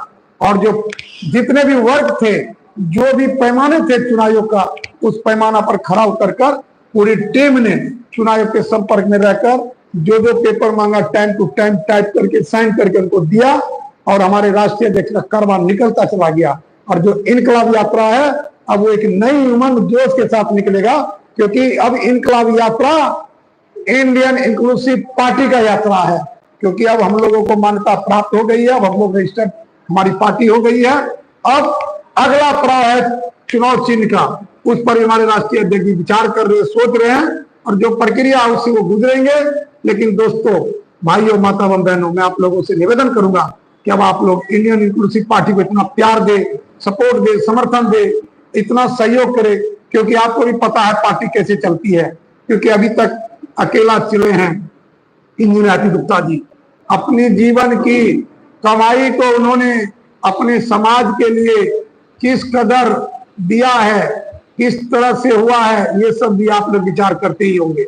और जो जितने भी वर्क थे, जो भी पैमाने थे चुनाव आयोग का, उस पैमाना पर खरा उतर कर पूरी टीम ने चुनाव आयोग के संपर्क में रहकर जो जो पेपर मांगा टाइम टू टाइम टाइप करके साइन करके उनको दिया, और हमारे राष्ट्रीय अध्यक्ष का कारभार निकलता चला गया। और जो इनकलाब यात्रा है, अब वो एक नई उमंग जोश के साथ निकलेगा, क्योंकि अब इनकलाब यात्रा इंडियन इंक्लूसिव पार्टी का यात्रा है। क्योंकि अब हम लोगों को मान्यता प्राप्त हो गई है, अब हम लोग रजिस्टर्ड, हमारी पार्टी हो गई है। अब अगला पड़ाव है चुनाव चिन्ह का, उस पर हमारे राष्ट्रीय अध्यक्ष विचार कर रहे, सोच रहे हैं, और जो प्रक्रिया उससे वो गुजरेंगे। लेकिन दोस्तों, भाइयों, माता एवं बहनों, मैं आप लोगों से निवेदन करूंगा कि अब आप लोग इंडियन इंक्लूसिव पार्टी को इतना प्यार दे, सपोर्ट दे, समर्थन दे, इतना सहयोग करे, क्योंकि आपको भी पता है पार्टी कैसे चलती है। क्योंकि अभी तक अकेला चले हैं इंजीनियर आरपी गुप्ता जी। अपने जीवन की कमाई को उन्होंने अपने समाज के लिए किस कदर दिया है, किस तरह से हुआ है, ये सब भी आप लोग विचार करते ही होंगे।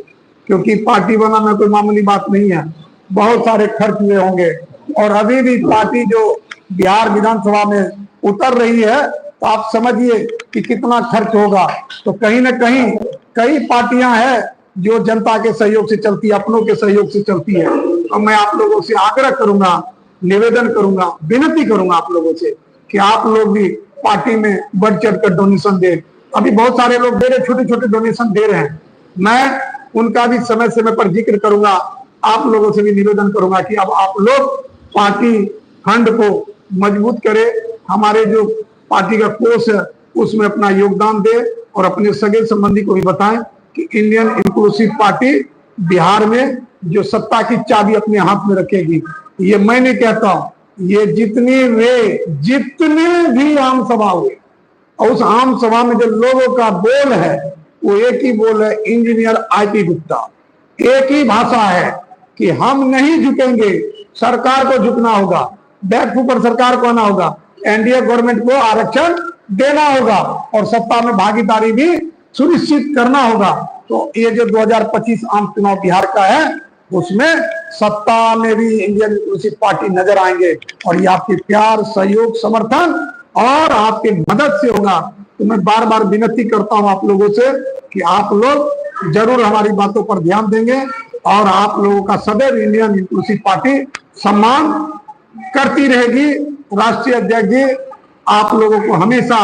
क्योंकि पार्टी बनाना कोई मामूली बात नहीं है, बहुत सारे खर्च हुए होंगे। और अभी भी पार्टी जो बिहार विधानसभा में उतर रही है, तो आप समझिए कि कितना खर्च होगा। तो कहीं ना कहीं कई पार्टियां हैं जो जनता के सहयोग से चलती है, अपनों के सहयोग से चलती है। और मैं आप लोगों से आग्रह करूंगा, निवेदन करूंगा, विनती करूंगा आप लोगों से कि आप लोग भी पार्टी में बढ़ चढ़ कर डोनेशन दें। अभी बहुत सारे लोग दे रहे, छोटे छोटे डोनेशन दे रहे हैं, मैं उनका भी समय समय पर जिक्र करूंगा। आप लोगों से भी निवेदन करूंगा कि अब आप लोग पार्टी फंड को मजबूत करें, हमारे जो पार्टी का कोष है उसमें अपना योगदान दे, और अपने सगे संबंधी को भी बताएं कि इंडियन इंक्लूसिव पार्टी बिहार में जो सत्ता की चाबी अपने हाथ में रखेगी। ये मैं नहीं कहता हूं, ये जितने भी आम सभा हुए, और उस आम सभा में जो लोगों का बोल है वो एक ही बोल है, इंजीनियर आरपी गुप्ता। एक ही भाषा है कि हम नहीं झुकेंगे, सरकार को झुकना होगा, बैकफुट पर सरकार को आना होगा, एनडीए गवर्नमेंट को आरक्षण देना होगा, और सत्ता में भागीदारी भी सुनिश्चित करना होगा। तो ये जो 2025 आम चुनाव बिहार का है, उसमें सत्ता में भी इंडियन इंक्लूसिव पार्टी नजर आएंगे, और ये आपके प्यार, सहयोग, समर्थन और आपके मदद से होगा। तो मैं बार बार विनती करता हूं आप लोगों से कि आप लोग जरूर हमारी बातों पर ध्यान देंगे, और आप लोगों का सदैव इंडियन इंक्लूसिव पार्टी सम्मान करती रहेगी। राष्ट्रीय अध्यक्ष जी आप लोगों को हमेशा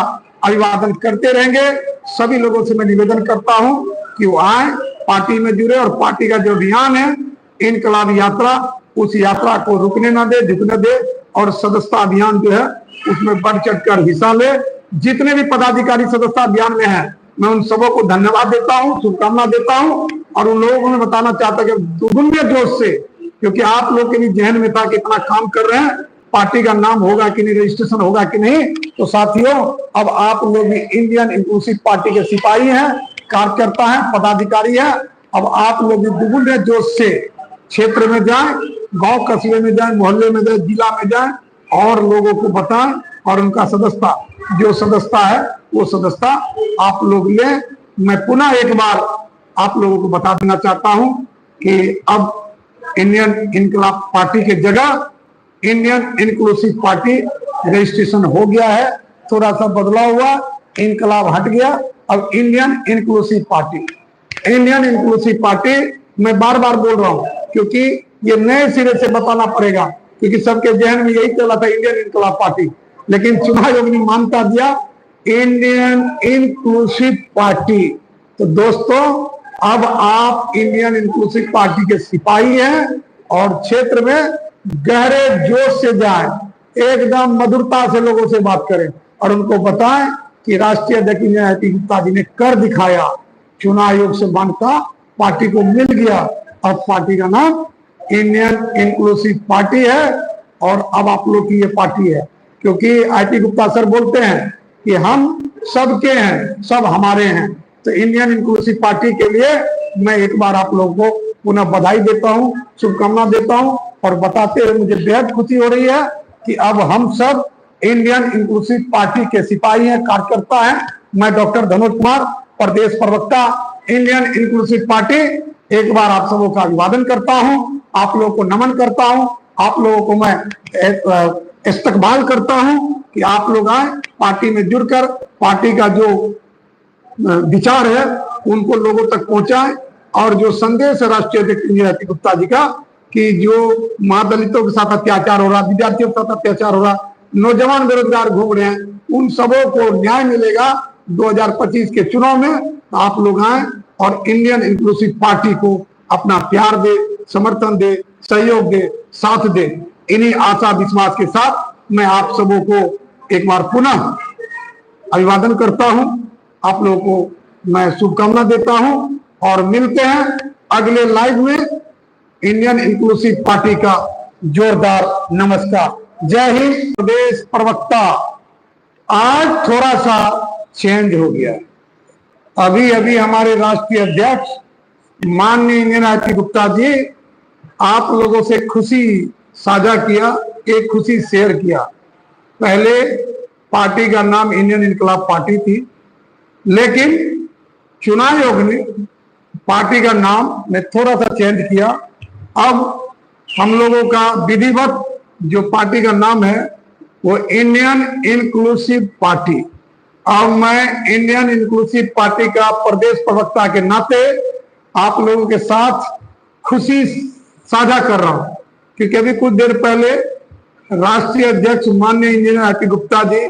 अभिवादन करते रहेंगे। सभी लोगों से मैं निवेदन करता हूं कि वो आए, पार्टी में जुड़े, और पार्टी का जो अभियान है इनकलाब यात्रा, उस यात्रा को रुकने ना दे, झुकने दे, और सदस्यता अभियान जो है उसमें बढ़ चढ़ कर हिस्सा ले। जितने भी पदाधिकारी सदस्यता अभियान में हैं, मैं उन सबों को धन्यवाद देता हूं, शुभकामना देता हूं, और उन लोगों को मैं बताना चाहता कि दुगुने जोश से, क्योंकि आप लोग के भी जहन में था कि इतना काम कर रहे हैं, पार्टी का नाम होगा कि नहीं, रजिस्ट्रेशन होगा कि नहीं। तो साथियों, अब आप लोग भी इंडियन इंक्लूसिव पार्टी के सिपाही हैं, कार्यकर्ता हैं, पदाधिकारी हैं। अब आप लोग भी दुगुने जोश से क्षेत्र में जाएं, गांव कस्बे में जाएं, मोहल्ले में जाएं, जिला में जाएं, और लोगों को बताएं, और उनका सदस्यता, जो सदस्यता है वो सदस्यता आप लोग लें। मैं पुनः एक बार आप लोगों को बता देना चाहता हूं कि अब इंडियन इनकलाब पार्टी के जगह इंडियन इंक्लूसिव पार्टी रजिस्ट्रेशन हो गया है। थोड़ा सा बदलाव हुआ, इनकलाब हट गया, अब Indian inclusive party, Indian inclusive party. मैं बार बार बोल रहा हूं क्योंकि ये नए सिरे से बताना पड़ेगा, क्योंकि सबके जहन में यही चला था इंडियन इनकलाब पार्टी, लेकिन चुनाव आयोग ने मान्यता दिया इंडियन इंक्लूसिव पार्टी। तो दोस्तों, अब आप इंडियन इंक्लूसिव पार्टी के सिपाही हैं, और क्षेत्र में गहरे जोश से जाएं, एकदम मधुरता से लोगों से बात करें, और उनको बताएं कि राष्ट्रीय अध्यक्ष इंजीनियर आरपी गुप्ता जी ने कर दिखाया, चुनाव आयोग से मान्यता पार्टी को मिल गया। अब पार्टी का नाम इंडियन इंक्लूसिव पार्टी है, और अब आप लोग की ये पार्टी है। क्योंकि आरपी गुप्ता सर बोलते हैं कि हम सबके हैं, सब हमारे हैं। तो इंडियन इंक्लूसिव पार्टी के लिए मैं एक बार आप लोगों को पुनः बधाई देता हूं, शुभकामना देता हूं, और बताते हुए मुझे बेहद खुशी हो रही है कि अब हम सब इंडियन इंक्लूसिव पार्टी के सिपाही हैं, कार्यकर्ता हैं। मैं डॉक्टर धनोज कुमार, प्रदेश प्रवक्ता, इंडियन इंक्लूसिव पार्टी, एक बार आप सबों का अभिवादन करता हूं, आप लोगों को नमन करता हूं, आप लोगों को मैं इस्तकबाल करता हूं कि आप लोग आए, पार्टी में जुड़कर पार्टी का जो विचार है उनको लोगों तक पहुंचाएं, और जो संदेश है राष्ट्रीय अध्यक्ष इंजीनियर आरपी गुप्ता जी का कि जो महादलितों के साथ अत्याचार हो रहा, विद्यार्थियों के साथ अत्याचार हो रहा, नौजवान बेरोजगार घूम रहे हैं, उन सबों को न्याय मिलेगा, 2025 के चुनाव में तो आप लोग आए और इंडियन इंक्लूसिव पार्टी को अपना प्यार दे, समर्थन दे, सहयोग दे, साथ दे। इन्हीं आशा विश्वास के साथ मैं आप सबों को एक बार पुनः अभिवादन करता हूं। आप लोगों को मैं शुभकामना देता हूं और मिलते हैं अगले लाइव में। इंडियन इंक्लूसिव पार्टी का जोरदार नमस्कार। जय हिंद। प्रदेश प्रवक्ता, आज थोड़ा सा चेंज हो गया। अभी अभी हमारे राष्ट्रीय अध्यक्ष माननीय इंदिरा गुप्ता जी आप लोगों से खुशी साझा किया, एक खुशी शेयर किया। पहले पार्टी का नाम इंडियन इनकलाब पार्टी थी, लेकिन चुनाव आयोग ने पार्टी का नाम में थोड़ा सा चेंज किया। अब हम लोगों का विधिवत जो पार्टी का नाम है वो इंडियन इंक्लूसिव पार्टी। अब मैं इंडियन इंक्लूसिव पार्टी का प्रदेश प्रवक्ता के नाते आप लोगों के साथ खुशी साझा कर रहा हूं, क्योंकि अभी कुछ देर पहले राष्ट्रीय अध्यक्ष माननीय इंदिरा गुप्ता जी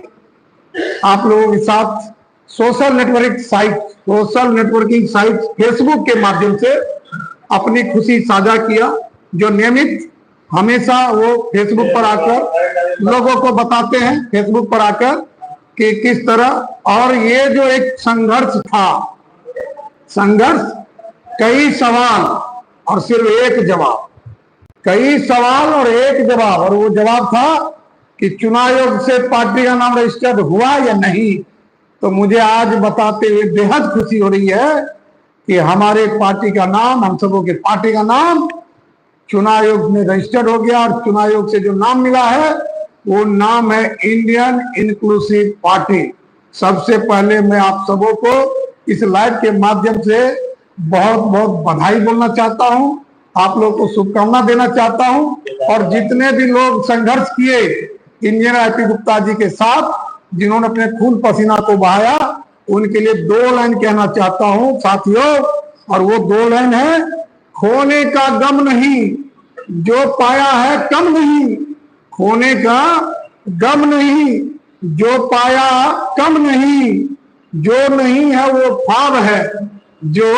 आप लोगों के साथ सोशल नेटवर्किंग साइट फेसबुक के माध्यम से अपनी खुशी साझा किया, जो नियमित हमेशा वो फेसबुक पर आकर लोगों को बताते हैं, फेसबुक पर आकर कि किस तरह। और ये जो एक संघर्ष था, संघर्ष, कई सवाल और सिर्फ एक जवाब, कई सवाल और एक जवाब, और वो जवाब था कि चुनाव आयोग से पार्टी का नाम रजिस्टर्ड हुआ या नहीं। तो मुझे आज बताते हुए बेहद खुशी हो रही है कि हमारे पार्टी का नाम, हम सबों के पार्टी का नाम चुनाव आयोग में रजिस्टर्ड हो गया। और चुनाव आयोग से जो नाम मिला है वो नाम है इंडियन इंक्लूसिव पार्टी। सबसे पहले मैं आप सबों को इस लाइव के माध्यम से बहुत बहुत बधाई बोलना चाहता हूं, आप लोगों को शुभकामना देना चाहता हूं। और जितने भी लोग संघर्ष किए इंदिरा गुप्ता जी के साथ, जिन्होंने अपने खून पसीना को बहाया, उनके लिए दो लाइन कहना चाहता हूं साथियों। और वो दो लाइन है, खोने का गम नहीं, जो पाया है कम नहीं। खोने का गम नहीं, जो पाया कम नहीं। जो नहीं है वो ख्वाब है, जो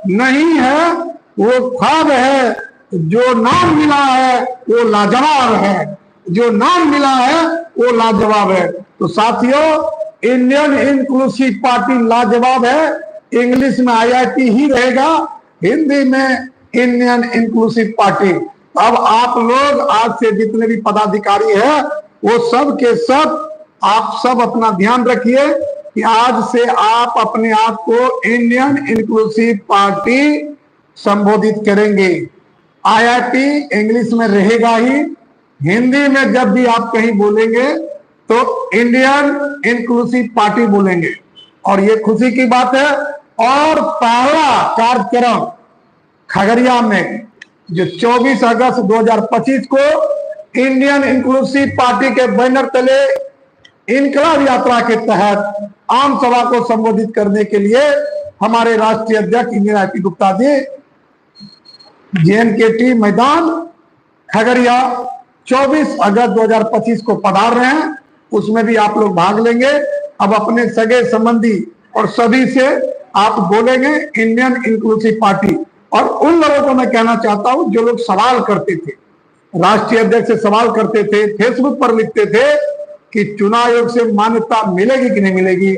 नहीं है वो ख्वाब है। जो नाम मिला है वो लाजवाब है, जो नाम मिला है वो लाजवाब है। तो साथियों, इंडियन इंक्लूसिव पार्टी लाजवाब है। इंग्लिश में IIP ही रहेगा, हिंदी में इंडियन इंक्लूसिव पार्टी। अब आप लोग आज से जितने भी पदाधिकारी हैं वो सब के सब, आप सब अपना ध्यान रखिए कि आज से आप अपने आप को इंडियन इंक्लूसिव पार्टी संबोधित करेंगे। IIP इंग्लिश में रहेगा ही, हिंदी में जब भी आप कहीं बोलेंगे तो इंडियन इंक्लूसिव पार्टी बोलेंगे। और ये खुशी की बात है। और पहला कार्यक्रम खगड़िया में जो 24 अगस्त 2025 को इंडियन इंक्लूसिव पार्टी के बैनर तले इनकलाब यात्रा के तहत आम सभा को संबोधित करने के लिए हमारे राष्ट्रीय अध्यक्ष इंदिरा गुप्ता जी JNKT मैदान खगड़िया 24 अगस्त 2025 को पधार रहे हैं। उसमें भी आप लोग भाग लेंगे। अब अपने सगे संबंधी और सभी से आप बोलेंगे इंडियन इंक्लूसिव पार्टी। और उन लोगों को मैं कहना चाहता हूं जो लोग सवाल करते थे, राष्ट्रीय अध्यक्ष से सवाल करते थे, फेसबुक पर लिखते थे कि चुनाव आयोग से मान्यता मिलेगी कि नहीं मिलेगी,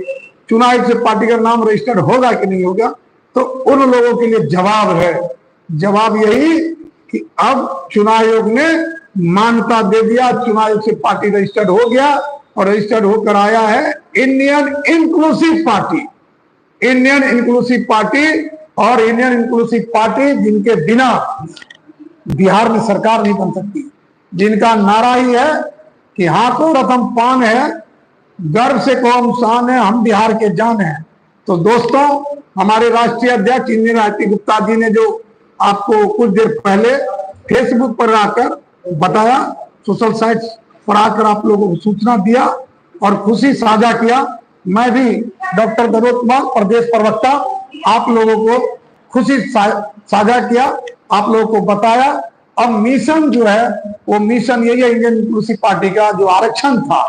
चुनाव आयोग से पार्टी का नाम रजिस्टर्ड होगा कि नहीं होगा। तो उन लोगों के लिए जवाब है, जवाब यही कि अब चुनाव आयोग ने मान्यता दे दिया, चुनाव आयोग से पार्टी रजिस्टर्ड हो गया और रजिस्टर्ड होकर आया है Indian inclusive party. Indian inclusive party, और इंडियन इंक्लूसिव पार्टी जिनके बिना बिहार में सरकार नहीं बन सकती, जिनका नारा ही है कि हाथों रतन पान है, गर्व से कौम शान है, हम बिहार के जान हैं। तो दोस्तों, हमारे राष्ट्रीय अध्यक्ष इंदिरा गुप्ता जी ने जो आपको कुछ देर पहले फेसबुक पर आकर बताया, सोशल साइट्स पर आकर आप लोगों को सूचना दिया और खुशी साझा किया। मैं भी डॉक्टर दरोज कुमार, प्रदेश प्रवक्ता, आप लोगों को खुशी साझा किया, आप लोगों को बताया। अब मिशन जो है वो मिशन यही है इंडियन इंक्लूसिव पार्टी का, जो आरक्षण था,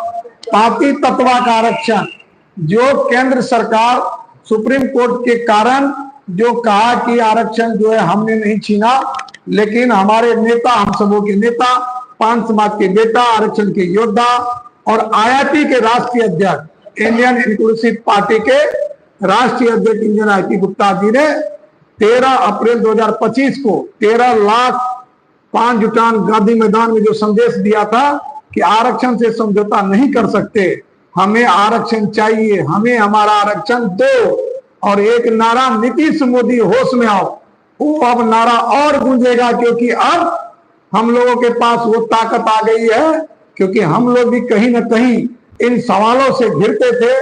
पार्टी तत्वा का आरक्षण, जो केंद्र सरकार सुप्रीम कोर्ट के कारण जो कहा कि आरक्षण जो है हमने नहीं छीना, लेकिन हमारे नेता, हम सबों के नेता, पान समाज के बेटा, आरक्षण के योद्धा और आईआईटी के राष्ट्रीय अध्यक्ष, इंडियन इंक्लूसिव पार्टी के राष्ट्रीय अध्यक्ष इंजन आईटी गुप्ता जी ने 13 अप्रैल 2025 को 13 लाख पान जुटान गांधी मैदान में जो संदेश दिया था कि आरक्षण से समझौता नहीं कर सकते, हमें आरक्षण चाहिए, हमें हमारा आरक्षण दो। और एक नारा नीतीश मोदी होश में आओ, वो अब नारा और गूंजेगा, क्योंकि अब हम लोगों के पास वो ताकत आ गई है, क्योंकि हम लोग भी कहीं ना कहीं इन सवालों से घिरते थे।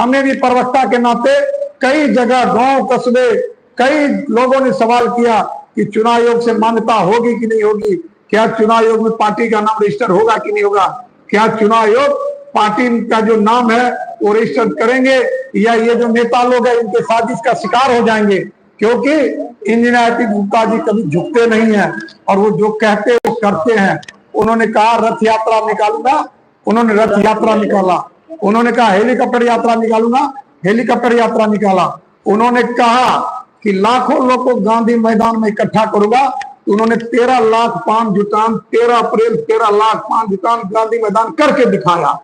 हमने भी प्रवक्ता के नाते कई जगह, गांव कस्बे, कई लोगों ने सवाल किया कि चुनाव आयोग से मान्यता होगी कि नहीं होगी, क्या चुनाव आयोग में पार्टी का नाम रजिस्टर होगा कि नहीं होगा, क्या चुनाव आयोग पार्टी का जो नाम है वो रजिस्टर करेंगे, या ये जो नेता लोग हैं इनके साजिश का शिकार हो जाएंगे। क्योंकि इंजीनियर आईटी गुप्ता जी कभी झुकते नहीं है और वो जो कहते हैं वो करते हैं। उन्होंने कहा रथ यात्रा निकालूंगा, उन्होंने रथ यात्रा निकाला। उन्होंने कहा हेलीकॉप्टर यात्रा निकालूंगा, हेलीकॉप्टर यात्रा निकाला। उन्होंने कहा कि लाखों लोग को गांधी मैदान में इकट्ठा करूंगा, तो उन्होंने 13 लाख पान जुटान 13 अप्रैल 13 लाख पान जुटान गांधी मैदान करके दिखाया।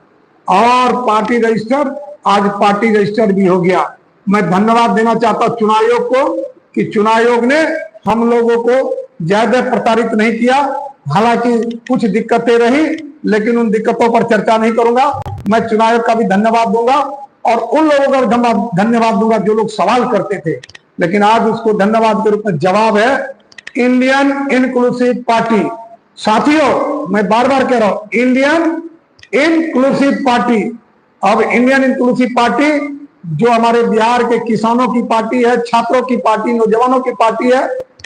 और पार्टी रजिस्टर, आज पार्टी रजिस्टर भी हो गया। मैं धन्यवाद देना चाहता हूं चुनाव आयोग को कि चुनाव आयोग ने हम लोगों को ज्यादा प्रताड़ित नहीं किया। हालांकि कुछ दिक्कतें रही, लेकिन उन दिक्कतों पर चर्चा नहीं करूंगा। मैं चुनाव आयोग का भी धन्यवाद दूंगा और उन लोगों का धन्यवाद दूंगा जो लोग सवाल करते थे, लेकिन आज उसको धन्यवाद के रूप में जवाब है इंडियन इंक्लूसिव पार्टी। साथियों, मैं बार बार कह रहा हूं, इंडियन इंक्लूसिव पार्टी। अब इंडियन इंक्लूसिव पार्टी जो हमारे बिहार के किसानों की पार्टी है, छात्रों की पार्टी, नौजवानों की पार्टी है,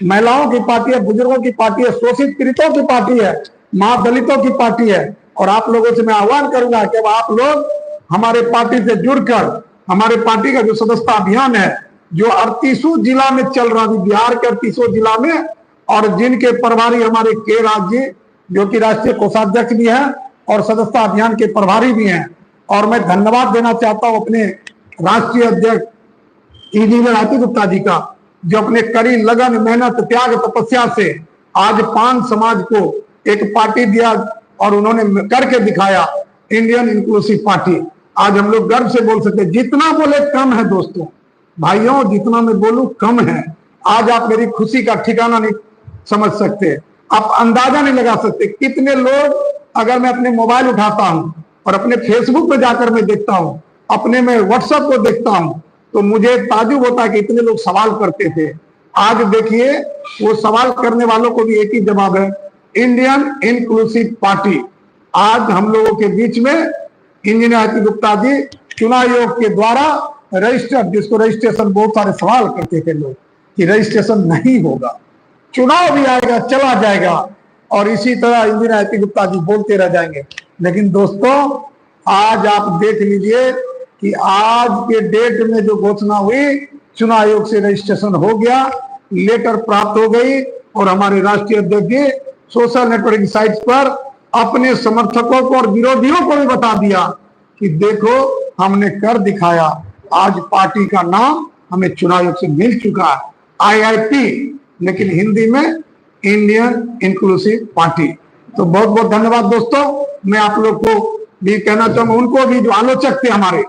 महिलाओं की पार्टी है, बुजुर्गों की पार्टी है, शोषित पीड़ितों की पार्टी है, महादलितों की पार्टी है। और आप लोगों से मैं आह्वान करूंगा कि अब आप लोग हमारे पार्टी से जुड़कर, हमारे पार्टी का जो सदस्यता अभियान है जो 38 जिला में चल रहा है, बिहार के 38 जिला में, और जिनके प्रभारी हमारे के राज्य जो कि राष्ट्रीय कोषाध्यक्ष भी है और सदस्यता अभियान के प्रभारी भी हैं। और मैं धन्यवाद देना चाहता हूं अपने राष्ट्रीय अध्यक्ष इंजीनियर आईटी गुप्ता जी का, जो अपने कड़ी लगन, मेहनत, त्याग, तपस्या से आज पान समाज को एक पार्टी दिया और उन्होंने करके दिखाया, इंडियन इंक्लूसिव पार्टी। आज हम लोग गर्व से बोल सकते, जितना बोले कम है दोस्तों, भाइयों, जितना मैं बोलूं कम है। आज आप मेरी खुशी का ठिकाना नहीं समझ सकते, आप अंदाजा नहीं लगा सकते कितने लोग, अगर मैं अपने मोबाइल उठाता हूं और अपने फेसबुक पे जाकर मैं देखता हूं, अपने में व्हाट्सएप को देखता हूं, तो मुझे ताजुब होता है कि इतने लोग सवाल करते थे। आज देखिए, वो सवाल करने वालों को भी एक ही जवाब है, इंडियन इंक्लूसिव पार्टी। आज हम लोगों के बीच में इंजीनियर आईटी गुप्ता जी चुनाव आयोग के द्वारा रजिस्टर, जिसको रजिस्ट्रेशन, बहुत सारे सवाल करते थे लोग कि रजिस्ट्रेशन नहीं होगा, चुनाव भी आएगा चला जाएगा, और इसी तरह इंजीनियर आईटी गुप्ता जी बोलते रह जाएंगे। लेकिन दोस्तों, आज आप देख लीजिए कि आज के डेट में जो घोषणा हुई, चुनाव आयोग से रजिस्ट्रेशन हो गया, लेटर प्राप्त हो गई, और हमारे राष्ट्रीय अध्यक्ष जी सोशल नेटवर्किंग साइट्स पर अपने समर्थकों को और विरोधियों को भी बता दिया कि देखो हमने कर दिखाया, आज पार्टी का नाम हमें चुनाव आयोग से मिल चुका है, आईआईपी, लेकिन हिंदी में इंडियन इंक्लूसिव पार्टी। तो बहुत बहुत धन्यवाद दोस्तों। मैं आप लोग को भी कहना चाहूंगा, उनको भी जो आलोचक थे हमारे,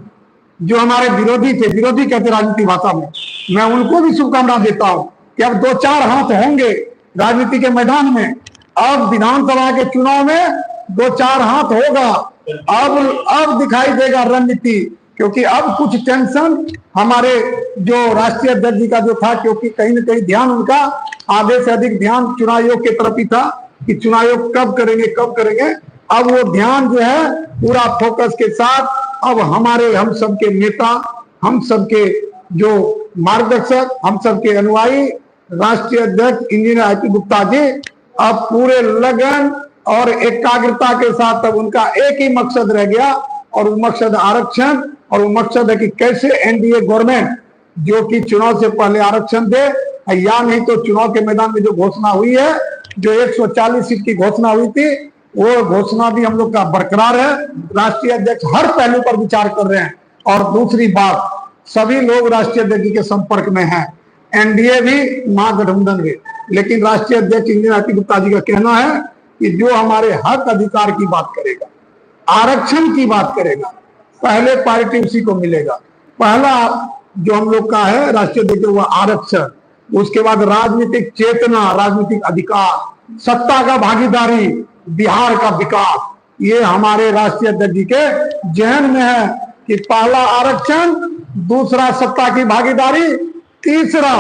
जो हमारे विरोधी थे, विरोधी कहते राजनीति भाषा में, मैं उनको भी शुभकामना देता हूं कि अब 2-4 हाथ होंगे राजनीति के मैदान में। अब विधानसभा के चुनाव में 2-4 हाथ होगा, अब दिखाई देगा रणनीति, क्योंकि अब कुछ टेंशन हमारे जो राष्ट्रीय अध्यक्ष जी का जो था, क्योंकि कहीं ना कहीं ध्यान उनका आधे से अधिक ध्यान चुनाव आयोग की तरफ ही था कि चुनाव आयोग कब करेंगे। अब वो ध्यान जो है पूरा फोकस के साथ अब हमारे, हम सबके नेता, हम सबके जो मार्गदर्शक, हम सबके अनुयायी राष्ट्रीय अध्यक्ष इंजीनियर आईटी गुप्ता जी अब पूरे लगन और एकाग्रता के साथ अब उनका एक ही मकसद रह गया, और वो मकसद आरक्षण, और वो मकसद है कि कैसे एनडीए गवर्नमेंट जो कि चुनाव से पहले आरक्षण दे, या नहीं तो चुनाव के मैदान में जो घोषणा हुई है, जो 140 सीट की घोषणा हुई थी, वो घोषणा भी हम लोग का बरकरार है। राष्ट्रीय अध्यक्ष हर पहलू पर विचार कर रहे हैं और दूसरी बात, सभी लोग राष्ट्रीय अध्यक्ष के संपर्क में हैं, एनडीए भी, महागठबंधन भी। लेकिन राष्ट्रीय अध्यक्ष इंदिरा गुप्ता जी का कहना है कि जो हमारे हक अधिकार की बात करेगा, आरक्षण की बात करेगा, पहले पार्टी उसी को मिलेगा। पहला जो हम लोग का है राष्ट्रीय अध्यक्ष वो आरक्षण, उसके बाद राजनीतिक चेतना, राजनीतिक अधिकार, सत्ता का भागीदारी, बिहार का विकास। ये हमारे राष्ट्रीय अध्यक्ष के जहन में है कि पहला आरक्षण, दूसरा सत्ता की भागीदारी, तीसरा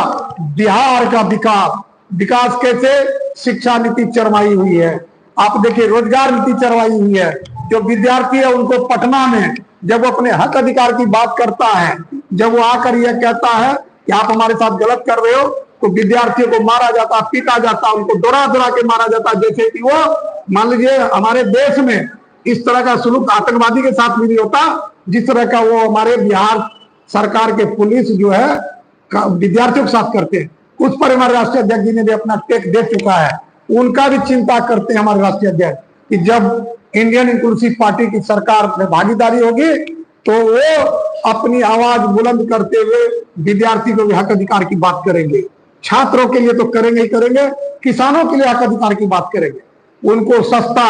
बिहार का विकास। विकास कैसे? शिक्षा नीति चरवाई हुई है, आप देखिए रोजगार नीति चरवाई हुई है। जो विद्यार्थी है उनको पटना में जब वो अपने हक अधिकार की बात करता है, जब वो आकर यह कहता है कि आप हमारे साथ गलत कर रहे हो, तो विद्यार्थियों को मारा जाता, पीटा जाता, उनको दौड़ा दौड़ा के मारा जाता, जैसे कि वो मान लीजिए हमारे देश में इस तरह का सुलूक आतंकवादी के साथ भी नहीं होता जिस तरह का वो हमारे बिहार सरकार के पुलिस जो है विद्यार्थियों के साथ करते हैं। उस पर हमारे राष्ट्रीय अध्यक्ष जी ने भी अपना टेक दे चुका है। उनका भी चिंता करते हैं हमारे राष्ट्रीय अध्यक्ष कि जब इंडियन इंक्लूसिव पार्टी की सरकार में भागीदारी होगी तो वो अपनी आवाज बुलंद करते हुए विद्यार्थी को भी हक अधिकार की बात करेंगे, छात्रों के लिए तो करेंगे ही करेंगे, किसानों के लिए हक अधिकार की बात करेंगे। उनको सस्ता,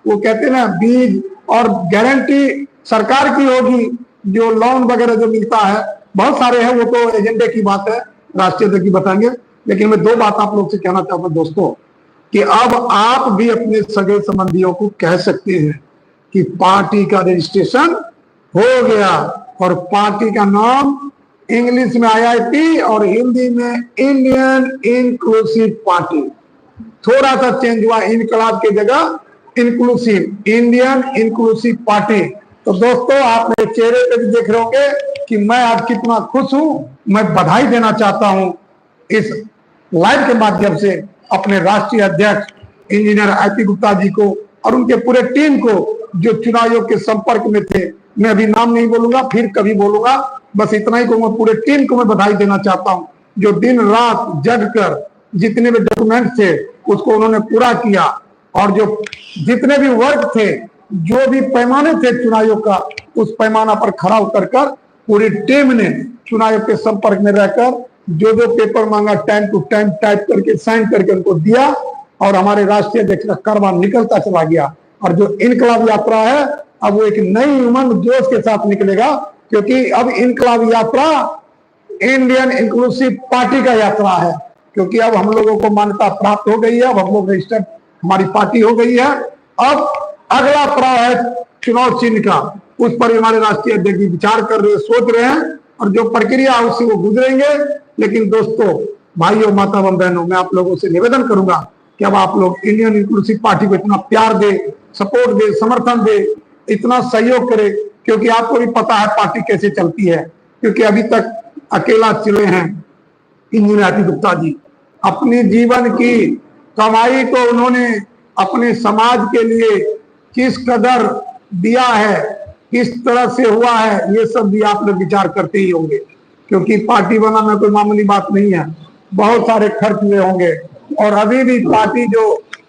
वो कहते हैं ना, बीज और गारंटी सरकार की होगी, जो लोन वगैरह जो मिलता है, बहुत सारे हैं, वो तो एजेंडे की बात है, राष्ट्रीय अध्यक्ष जी बताएंगे। लेकिन मैं दो बात आप लोग से कहना चाहता हूं दोस्तों, कि अब आप भी अपने सगे संबंधियों को कह सकते हैं कि पार्टी का रजिस्ट्रेशन हो गया, और पार्टी का नाम इंग्लिश में IIP और हिंदी में इंडियन इंक्लूसिव पार्टी, थोड़ा सा चेंज हुआ, इनकलाब की जगह इंक्लूसिव, इंडियन इंक्लूसिव पार्टी। तो दोस्तों आप मेरे चेहरे पे भी देख रहे होंगे कि मैं आज कितना खुश हूं। मैं बधाई देना चाहता हूं इस लाइव के माध्यम से अपने राष्ट्रीय अध्यक्ष इंजीनियर IP गुप्ता जी को और उनके पूरे टीम को, जो चुनाव आयोग के संपर्क में थे। मैं अभी नाम नहीं बोलूंगा, फिर कभी बोलूंगा, बस इतना ही कहूंगा, पूरे टीम को मैं बधाई देना चाहता हूं, जो दिन रात जग कर जितने भी डॉक्यूमेंट थे उसको उन्होंने पूरा किया, और जो जितने भी वर्क थे, जो भी पैमाने थे चुनाव आयोग का, उस पैमाना पर खरा उतरकर पूरी टीम ने चुनाव आयोग के संपर्क में रहकर जो जो पेपर मांगा टाइम टू टाइम टाइप करके साइन करके उनको दिया, और हमारे राष्ट्रीय अध्यक्ष का कारभार निकलता चला गया। और जो इनकलाब यात्रा है, अब वो एक नई उमंग जोश के साथ निकलेगा, क्योंकि अब इनकलाब यात्रा इंडियन इंक्लूसिव पार्टी का यात्रा है, क्योंकि अब हम लोगों को मान्यता प्राप्त हो गई है, अब हम लोग रजिस्टर्ड, हमारी पार्टी हो गई है। अब अगला पड़ाव है चुनाव चिन्ह का, उस पर हमारे राष्ट्रीय अध्यक्ष जी विचार कर रहे हैं, सोच रहे हैं, और जो प्रक्रिया है उससे वो गुजरेंगे। लेकिन दोस्तों, भाइयों, माता एवं बहनों, मैं आप लोगों से निवेदन करूंगा कि अब आप लोग इंडियन इंक्लूसिव पार्टी को इतना प्यार दे, सपोर्ट दे, समर्थन दे, इतना सहयोग करे, क्योंकि आपको भी पता है पार्टी कैसे चलती है। क्योंकि अभी तक अकेला चले हैं इंजीनियर IP गुप्ता जी, अपने जीवन की कमाई को उन्होंने अपने समाज के लिए किस कदर दिया है, किस तरह से हुआ है, ये सब भी आप लोग विचार करते ही होंगे, क्योंकि पार्टी बनाना कोई मामूली बात नहीं है, बहुत सारे खर्च हुए होंगे। और अभी भी पार्टी जो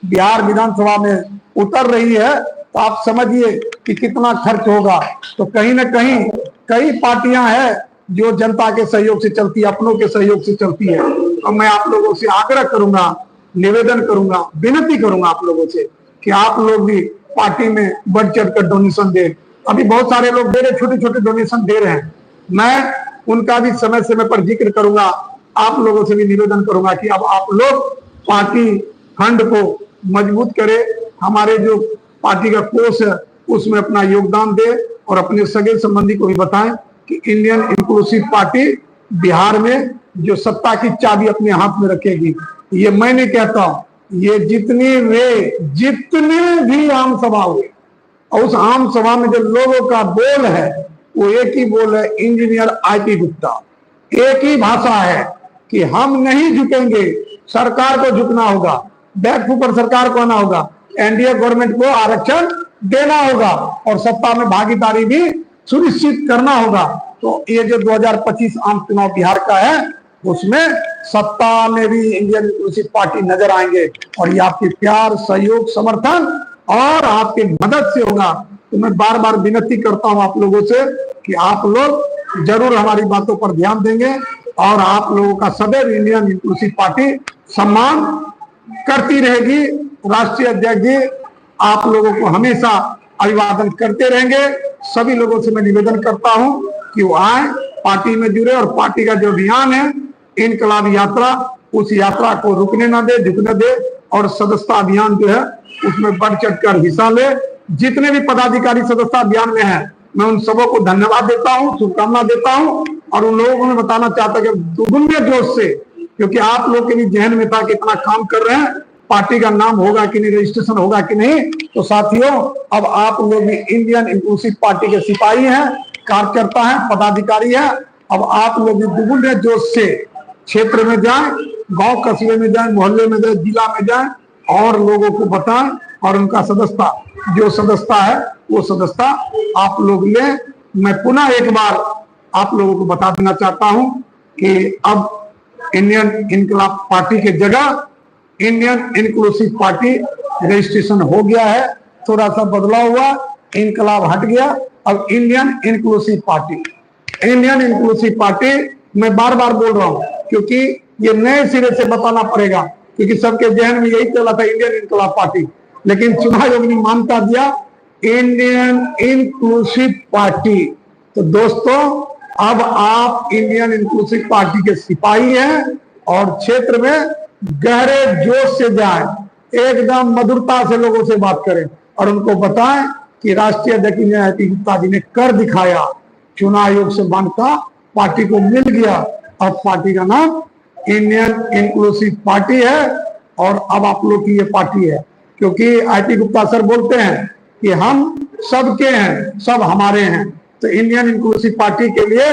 बिहार विधानसभा में उतर रही है, तो आप समझिए कि कितना खर्च होगा। तो कहीं ना कहीं कई पार्टियां हैं जो जनता के सहयोग से चलती है, अपनों के सहयोग से चलती है। और मैं आप लोगों से आग्रह करूंगा, निवेदन करूंगा, विनती करूंगा आप लोगों से कि आप लोग भी पार्टी में बढ़ चढ़ कर डोनेशन दें। अभी बहुत सारे लोग दे रहे, छोटे छोटे डोनेशन दे रहे हैं, मैं उनका भी समय समय पर जिक्र करूंगा। आप लोगों से भी निवेदन करूंगा कि अब आप लोग पार्टी फंड को मजबूत करें, हमारे जो पार्टी का कोष है उसमें अपना योगदान दे, और अपने सगे संबंधी को भी बताएं कि इंडियन इंक्लूसिव पार्टी बिहार में जो सत्ता की चाबी अपने हाथ में रखेगी। ये मैं नहीं कहता, ये जितने भी आम सभा हुए, और उस आम सभा में जो लोगों का बोल है वो एक ही बोल है, इंजीनियर IP गुप्ता। एक ही भाषा है कि हम नहीं झुकेंगे, सरकार को झुकना होगा, बैकफुट पर सरकार को आना होगा, एनडीए गवर्नमेंट को आरक्षण देना होगा, और सत्ता में भागीदारी भी सुनिश्चित करना होगा। तो ये जो 2025 आम चुनाव बिहार का है, उसमें सत्ता में भी इंडियन इंक्लूसिव पार्टी नजर आएंगे, और ये आपके प्यार, सहयोग, समर्थन और आपके मदद से होगा। तो मैं बार बार विनती करता हूं आप लोगों से कि आप लोग जरूर हमारी बातों पर ध्यान देंगे और आप लोगों का सदैव इंडियन इंक्लूसिव पार्टी सम्मान करती रहेगी। राष्ट्रीय अध्यक्ष जी आप लोगों को हमेशा अभिवादन करते रहेंगे। सभी लोगों से मैं निवेदन करता हूं कि वो आए, पार्टी में जुड़े और पार्टी का जो अभियान है इनकलाब यात्रा, उस यात्रा को रुकने ना दे, झुकने दे और सदस्यता अभियान जो है उसमें बढ़ चढ़कर हिस्सा ले। जितने भी पदाधिकारी सदस्यता अभियान में हैं मैं उन सबों को धन्यवाद देता हूं, शुभकामना देता हूं और उन लोगों को मैं बताना चाहता कि दुगुने जोश से, क्योंकि आप लोग के भी जहन में था कि इतना काम कर रहे हैं, पार्टी का नाम होगा कि नहीं, रजिस्ट्रेशन होगा कि नहीं। तो साथियों अब आप लोग भी इंडियन इंक्लूसिव पार्टी के सिपाही हैं, कार्यकर्ता हैं, पदाधिकारी हैं। अब आप लोग भी दुगुने जोश से क्षेत्र में जाएं, गांव कस्बे में जाएं, मोहल्ले में जाएं, जिला में जाएं और लोगों को बताएं और उनका सदस्यता जो सदस्यता है वो सदस्यता आप लोग लें। मैं पुनः एक बार आप लोगों को बता देना चाहता हूं कि अब इंडियन इनकलाब पार्टी के जगह इंडियन इंक्लूसिव पार्टी रजिस्ट्रेशन हो गया है। थोड़ा सा बदलाव हुआ, इनकलाब हट गया, अब Indian inclusive party. Indian inclusive party मैं बार बार बोल रहा हूं क्योंकि ये नए सिरे से बताना पड़ेगा, क्योंकि सबके जहन में यही चला था इंडियन इनकलाब पार्टी, लेकिन चुनाव आयोग ने मान्यता दिया इंडियन इंक्लूसिव पार्टी। तो दोस्तों अब आप इंडियन इंक्लूसिव पार्टी के सिपाही हैं और क्षेत्र में गहरे जोश से जाएं, एकदम मधुरता से लोगों से बात करें और उनको बताएं कि राष्ट्रीय अध्यक्ष गुप्ता जी ने कर दिखाया, चुनाव आयोग से मान्यता पार्टी को मिल गया। अब पार्टी का नाम इंडियन इंक्लूसिव पार्टी है और अब आप लोग की ये पार्टी है, क्योंकि आईटी गुप्ता सर बोलते हैं कि हम सबके हैं, सब हमारे हैं। तो इंडियन इंक्लूसिव पार्टी के लिए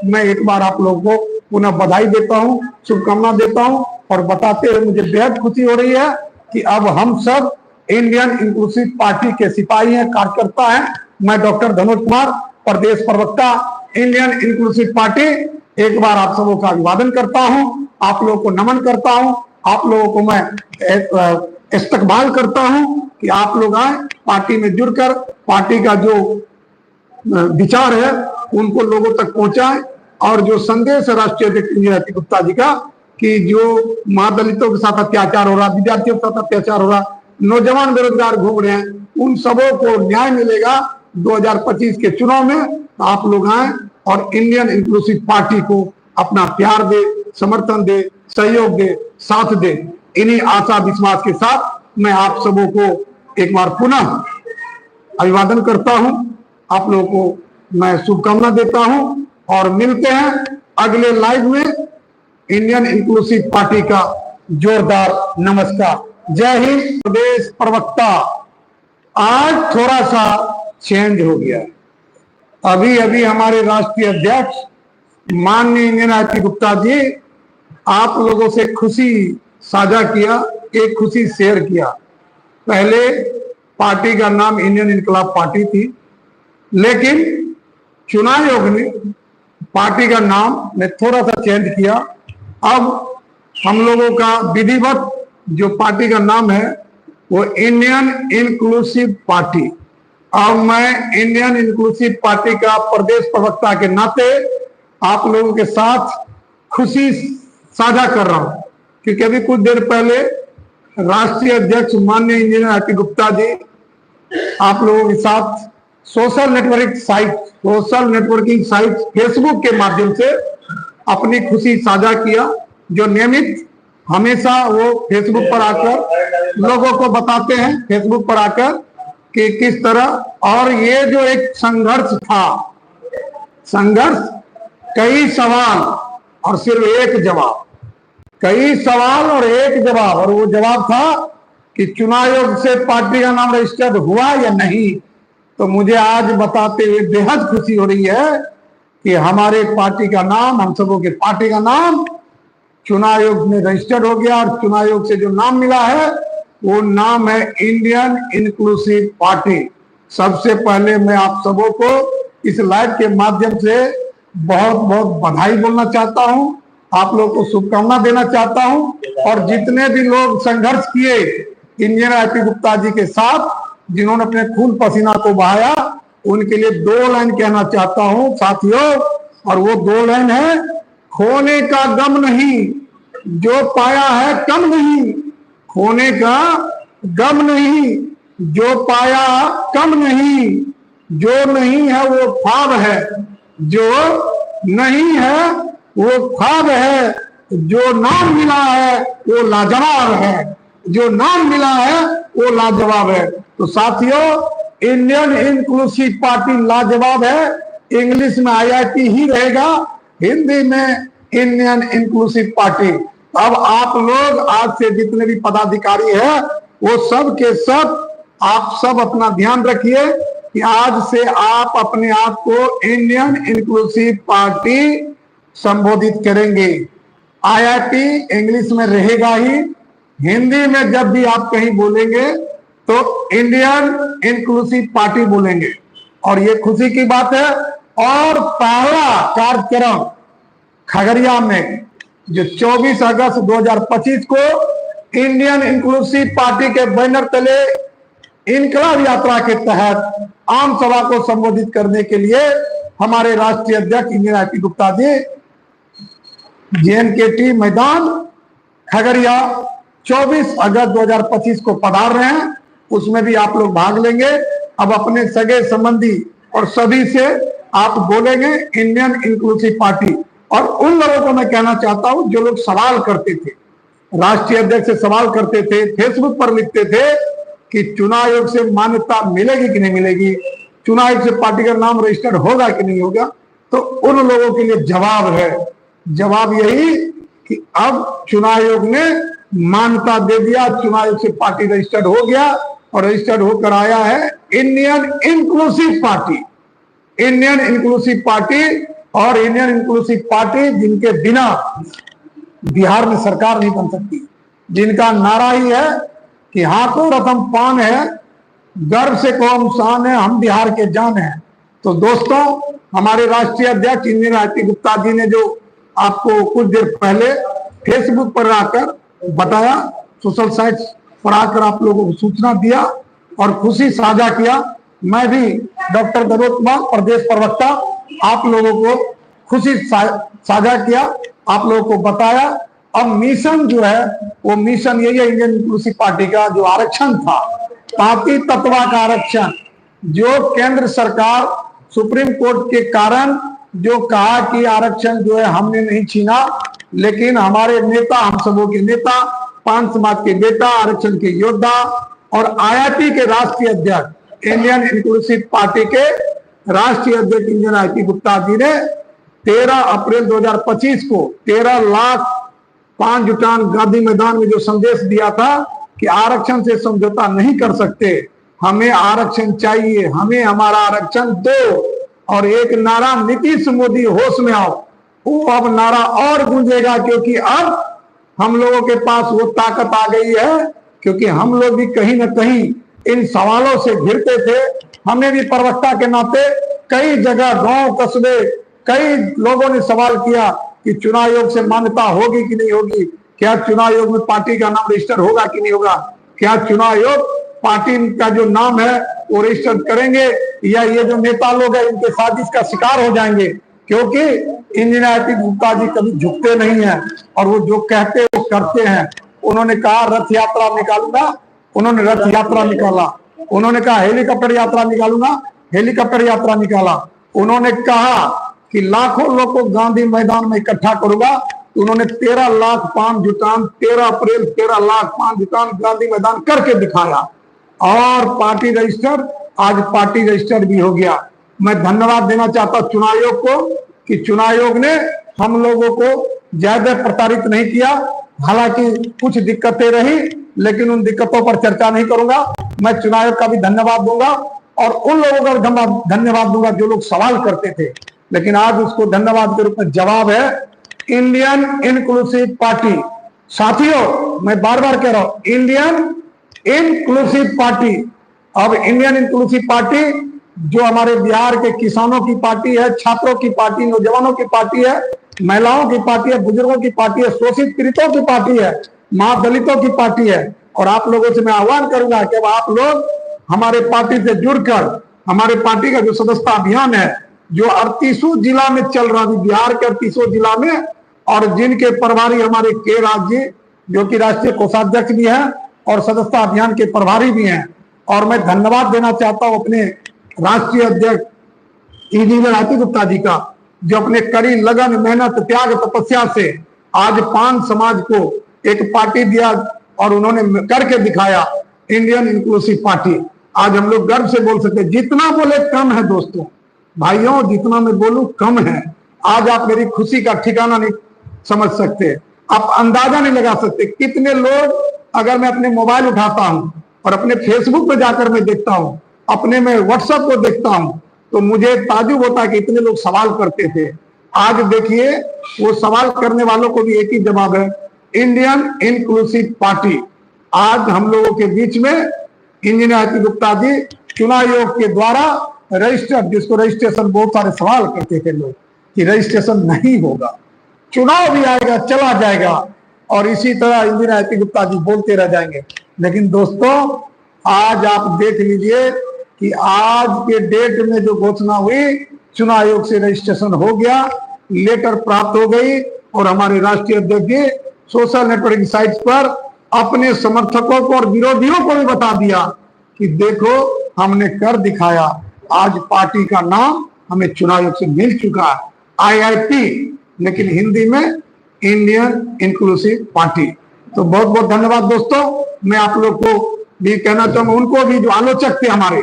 मैं एक बार आप लोगों को पुनः बधाई देता हूं, शुभकामना देता हूं और बताते हुए मुझे बेहद खुशी हो रही है कि अब हम सब इंडियन इंक्लूसिव पार्टी के सिपाही हैं, कार्यकर्ता हैं। मैं डॉक्टर धनोज कुमार, प्रदेश प्रवक्ता, इंडियन इंक्लूसिव पार्टी, एक बार आप सबों का अभिवादन करता हूं, आप लोगों को नमन करता हूं, आप लोगों को मैं इस्तकबाल करता हूं कि आप लोग आए, पार्टी में जुड़कर पार्टी का जो विचार है उनको लोगों तक पहुंचाएं और जो संदेश है राष्ट्रीय अध्यक्ष गुप्ता जी का कि जो मां दलितों के साथ अत्याचार हो रहा, विद्यार्थियों के साथ अत्याचार हो रहा, नौजवान बेरोजगार घूम रहे हैं, उन सबों को न्याय मिलेगा 2025 के चुनाव में। तो आप लोग आए और इंडियन इंक्लूसिव पार्टी को अपना प्यार दे, समर्थन दे, सहयोग दे, साथ दे। इन्हीं आशा विश्वास के साथ मैं आप सबों को एक बार पुनः अभिवादन करता हूं, आप लोगों को मैं शुभकामना देता हूं और मिलते हैं अगले लाइव में। इंडियन इंक्लूसिव पार्टी का जोरदार नमस्कार। जय हिंद। प्रदेश प्रवक्ता, आज थोड़ा सा चेंज हो गया। अभी अभी हमारे राष्ट्रीय अध्यक्ष माननीय इंदिरा गुप्ता जी आप लोगों से खुशी साझा किया, एक खुशी शेयर किया। पहले पार्टी का नाम इंडियन इनकलाब पार्टी थी, लेकिन चुनाव आयोग ने पार्टी का नाम में थोड़ा सा चेंज किया। अब हम लोगों का विधिवत जो पार्टी का नाम है वो इंडियन इंक्लूसिव पार्टी। अब मैं इंडियन इंक्लूसिव पार्टी का प्रदेश प्रवक्ता के नाते आप लोगों के साथ खुशी साझा कर रहा हूं, क्योंकि अभी कुछ देर पहले राष्ट्रीय अध्यक्ष माननीय इंजीनियर गुप्ता जी आप लोगों के साथ सोशल नेटवर्किंग साइट फेसबुक के माध्यम से अपनी खुशी साझा किया, जो नियमित हमेशा वो फेसबुक पर आकर लोगों को बताते हैं, फेसबुक पर आकर कि किस तरह, और ये जो एक संघर्ष था, संघर्ष कई सवाल और सिर्फ एक जवाब, कई सवाल और एक जवाब, और वो जवाब था कि चुनाव आयोग से पार्टी का नाम रजिस्टर्ड हुआ या नहीं। तो मुझे आज बताते हुए बेहद खुशी हो रही है कि हमारे पार्टी का नाम, हम सबों के पार्टी का नाम चुनाव आयोग में रजिस्टर्ड हो गया, और चुनाव आयोग से जो नाम मिला है वो नाम है इंडियन इंक्लूसिव पार्टी। सबसे पहले मैं आप सबों को इस लाइव के माध्यम से बहुत बहुत बधाई बोलना चाहता हूं, आप लोगों को शुभकामना देना चाहता हूं, और जितने भी लोग संघर्ष किए इंजीनियर गुप्ता जी के साथ, जिन्होंने अपने खून पसीना को बहाया, उनके लिए 2 लाइन कहना चाहता हूं साथियों, और वो 2 लाइन है, खोने का गम नहीं, जो पाया है कम नहीं, खोने का गम नहीं, जो पाया कम नहीं, जो नहीं है वो ख्वाब है, जो नहीं है वो ख्वाब है, जो नाम मिला है वो लाजवाब है, जो नाम मिला है वो लाजवाब है। तो साथियों, इंडियन इंक्लूसिव पार्टी लाजवाब है। इंग्लिश में IIP ही रहेगा, हिंदी में इंडियन इंक्लूसिव पार्टी। अब आप लोग आज से जितने भी पदाधिकारी हैं वो सब के सब, आप सब अपना ध्यान रखिए कि आज से आप अपने आप को इंडियन इंक्लूसिव पार्टी संबोधित करेंगे। IIP इंग्लिश में रहेगा ही, हिंदी में जब भी आप कहीं बोलेंगे तो इंडियन इंक्लूसिव पार्टी बोलेंगे। और ये खुशी की बात है। और पहला कार्यक्रम खगड़िया में जो 24 अगस्त 2025 को इंडियन इंक्लूसिव पार्टी के बैनर तले इनकलाब यात्रा के तहत आम सभा को संबोधित करने के लिए हमारे राष्ट्रीय अध्यक्ष engineer IP Gupta ji JNKT मैदान खगड़िया 24 अगस्त 2025 को पधार रहे हैं। उसमें भी आप लोग भाग लेंगे। अब अपने सगे संबंधी और सभी से आप बोलेंगे इंडियन इंक्लूसिव पार्टी। और उन लोगों को मैं कहना चाहता हूं जो लोग सवाल करते थे, राष्ट्रीय अध्यक्ष से सवाल करते थे, फेसबुक पर लिखते थे कि चुनाव आयोग से मान्यता मिलेगी कि नहीं मिलेगी, चुनाव आयोग से पार्टी का नाम रजिस्टर्ड होगा कि नहीं होगा, तो उन लोगों के लिए जवाब है। जवाब यही कि अब चुनाव आयोग ने मान्यता दे दिया, चुनाव आयोग से पार्टी रजिस्टर्ड हो गया और रजिस्टर्ड होकर आया है Indian inclusive party. Indian inclusive party, और इंडियन इंक्लूसिव पार्टी जिनके बिना बिहार में सरकार नहीं बन सकती, जिनका नारा ही है कि हाथों रतन पान है, गर्व से कौम शान है, हम बिहार के जान हैं। तो दोस्तों, हमारे राष्ट्रीय अध्यक्ष इंजीनियर IP गुप्ता जी ने जो आपको कुछ देर पहले फेसबुक पर आकर बताया, सोशल साइट्स पर आकर आप लोगों को सूचना दिया और खुशी साझा किया, मैं भी डॉक्टर दरोद कुमार प्रदेश प्रवक्ता आप लोगों को खुशी साझा किया, आप लोगों को बताया। अब मिशन जो है वो मिशन यही है इंडियन इंक्लूसिव पार्टी का, जो आरक्षण था, पार्टी तत्वा का आरक्षण, जो केंद्र सरकार सुप्रीम कोर्ट के कारण जो कहा कि आरक्षण जो है हमने नहीं छीना, लेकिन हमारे नेता, हम सबों के नेता, 5 समाज के बेटा, आरक्षण के योद्धा और IIP के राष्ट्रीय अध्यक्ष, इंडियन इंक्लूसिव पार्टी के राष्ट्रीय अध्यक्ष इंजीनियर IP गुप्ता जी ने 13 अप्रैल 2025 को 13 लाख 5 जुटान गांधी मैदान में जो संदेश दिया था कि आरक्षण से समझौता नहीं कर सकते, हमें आरक्षण चाहिए, हमें हमारा आरक्षण दो। और एक नारा नीतीश मोदी होश में आओ, वो अब नारा और गूंजेगा, क्योंकि अब हम लोगों के पास वो ताकत आ गई है, क्योंकि हम लोग भी कहीं ना कहीं इन सवालों से घिरते थे। हमने भी प्रवक्ता के नाते कई जगह, गांव कस्बे, कई लोगों ने सवाल किया कि चुनाव आयोग से मान्यता होगी कि नहीं होगी, क्या चुनाव आयोग में पार्टी का नाम रजिस्टर होगा कि नहीं होगा, क्या चुनाव आयोग पार्टी का जो नाम है वो रजिस्टर करेंगे, या ये जो नेता लोग हैं इनके साजिश का शिकार हो जाएंगे। क्योंकि इंजीनियर IP गुप्ता जी कभी झुकते नहीं है और वो जो कहते हैं वो करते हैं। उन्होंने कहा रथ यात्रा निकालूंगा, उन्होंने रथ यात्रा निकाला। उन्होंने कहा हेलीकॉप्टर यात्रा निकालूंगा, हेलीकॉप्टर यात्रा निकाला। उन्होंने कहा कि लाखों लोग को गांधी मैदान में इकट्ठा करूंगा, तो उन्होंने 13 लाख 5 जुटान 13 अप्रैल 13 लाख 5 जुटान गांधी मैदान करके दिखाया और पार्टी रजिस्टर, आज पार्टी रजिस्टर भी हो गया। मैं धन्यवाद देना चाहता हूं चुनाव आयोग को कि चुनाव आयोग ने हम लोगों को ज्यादा प्रताड़ित नहीं किया। हालांकि कुछ दिक्कतें रही, लेकिन उन दिक्कतों पर चर्चा नहीं करूंगा। मैं चुनाव आयोग का भी धन्यवाद दूंगा और उन लोगों का भी धन्यवाद दूंगा जो लोग सवाल करते थे, लेकिन आज उसको धन्यवाद के रूप में जवाब है इंडियन इंक्लूसिव पार्टी। साथियों, मैं बार बार कह रहा हूं इंडियन इंक्लूसिव पार्टी। अब इंडियन इंक्लूसिव पार्टी जो हमारे बिहार के किसानों की पार्टी है, छात्रों की पार्टी, नौजवानों की पार्टी है, महिलाओं की पार्टी है, बुजुर्गों की पार्टी है, शोषित पीड़ितों की पार्टी है, मां दलितों की पार्टी है। और आप लोगों से मैं आह्वान करूंगा कि अब आप लोग हमारे पार्टी से जुड़कर हमारे पार्टी का जो सदस्यता अभियान है जो 38 जिला में चल रहा है, बिहार के 38 जिला में, और जिनके प्रभारी हमारे के राज्य जो कि राष्ट्रीय कोषाध्यक्ष भी है और सदस्यता अभियान के प्रभारी भी हैं। और मैं धन्यवाद देना चाहता हूं अपने राष्ट्रीय अध्यक्ष इंजीनियर आरती गुप्ता जी का, जो अपने कड़ी लगन, मेहनत, त्याग, तपस्या से आज पान समाज को एक पार्टी दिया और उन्होंने करके दिखाया, इंडियन इंक्लूसिव पार्टी। आज हम लोग गर्व से बोल सकते, जितना बोले कम है दोस्तों, भाइयों, जितना मैं बोलूं कम है। आज आप मेरी खुशी का ठिकाना नहीं समझ सकते, आप अंदाजा नहीं लगा सकते कितने लोग, अगर मैं अपने मोबाइल उठाता हूं और अपने फेसबुक पे जाकर मैं देखता हूं, अपने में व्हाट्सएप को देखता हूं, तो मुझे ताजुब होता है कि इतने लोग सवाल करते थे। आज देखिए वो सवाल करने वालों को भी एक ही जवाब है, इंडियन इंक्लूसिव पार्टी। आज हम लोगों के बीच में इंजीनियर आरती गुप्ता जी चुनाव आयोग के द्वारा रजिस्टर्ड, जिसको रजिस्ट्रेशन, बहुत सारे सवाल करते थे लोग कि रजिस्ट्रेशन नहीं होगा, चुनाव भी आएगा चला जाएगा, और इसी तरह इंजीनियर आरती गुप्ता जी बोलते रह जाएंगे। लेकिन दोस्तों आज आप देख लीजिए कि आज के डेट में जो घोषणा हुई, चुनाव आयोग से रजिस्ट्रेशन हो गया, लेटर प्राप्त हो गई, और हमारे राष्ट्रीय अध्यक्ष जी सोशल नेटवर्किंग साइट्स पर अपने समर्थकों को और विरोधियों को भी बता दिया कि देखो हमने कर दिखाया, आज पार्टी का नाम हमें चुनाव आयोग से मिल चुका है, IIP, लेकिन हिंदी में इंडियन इंक्लूसिव पार्टी। तो बहुत बहुत धन्यवाद दोस्तों। मैं आप लोग को भी कहना चाहूंगा, उनको भी जो आलोचक थे हमारे,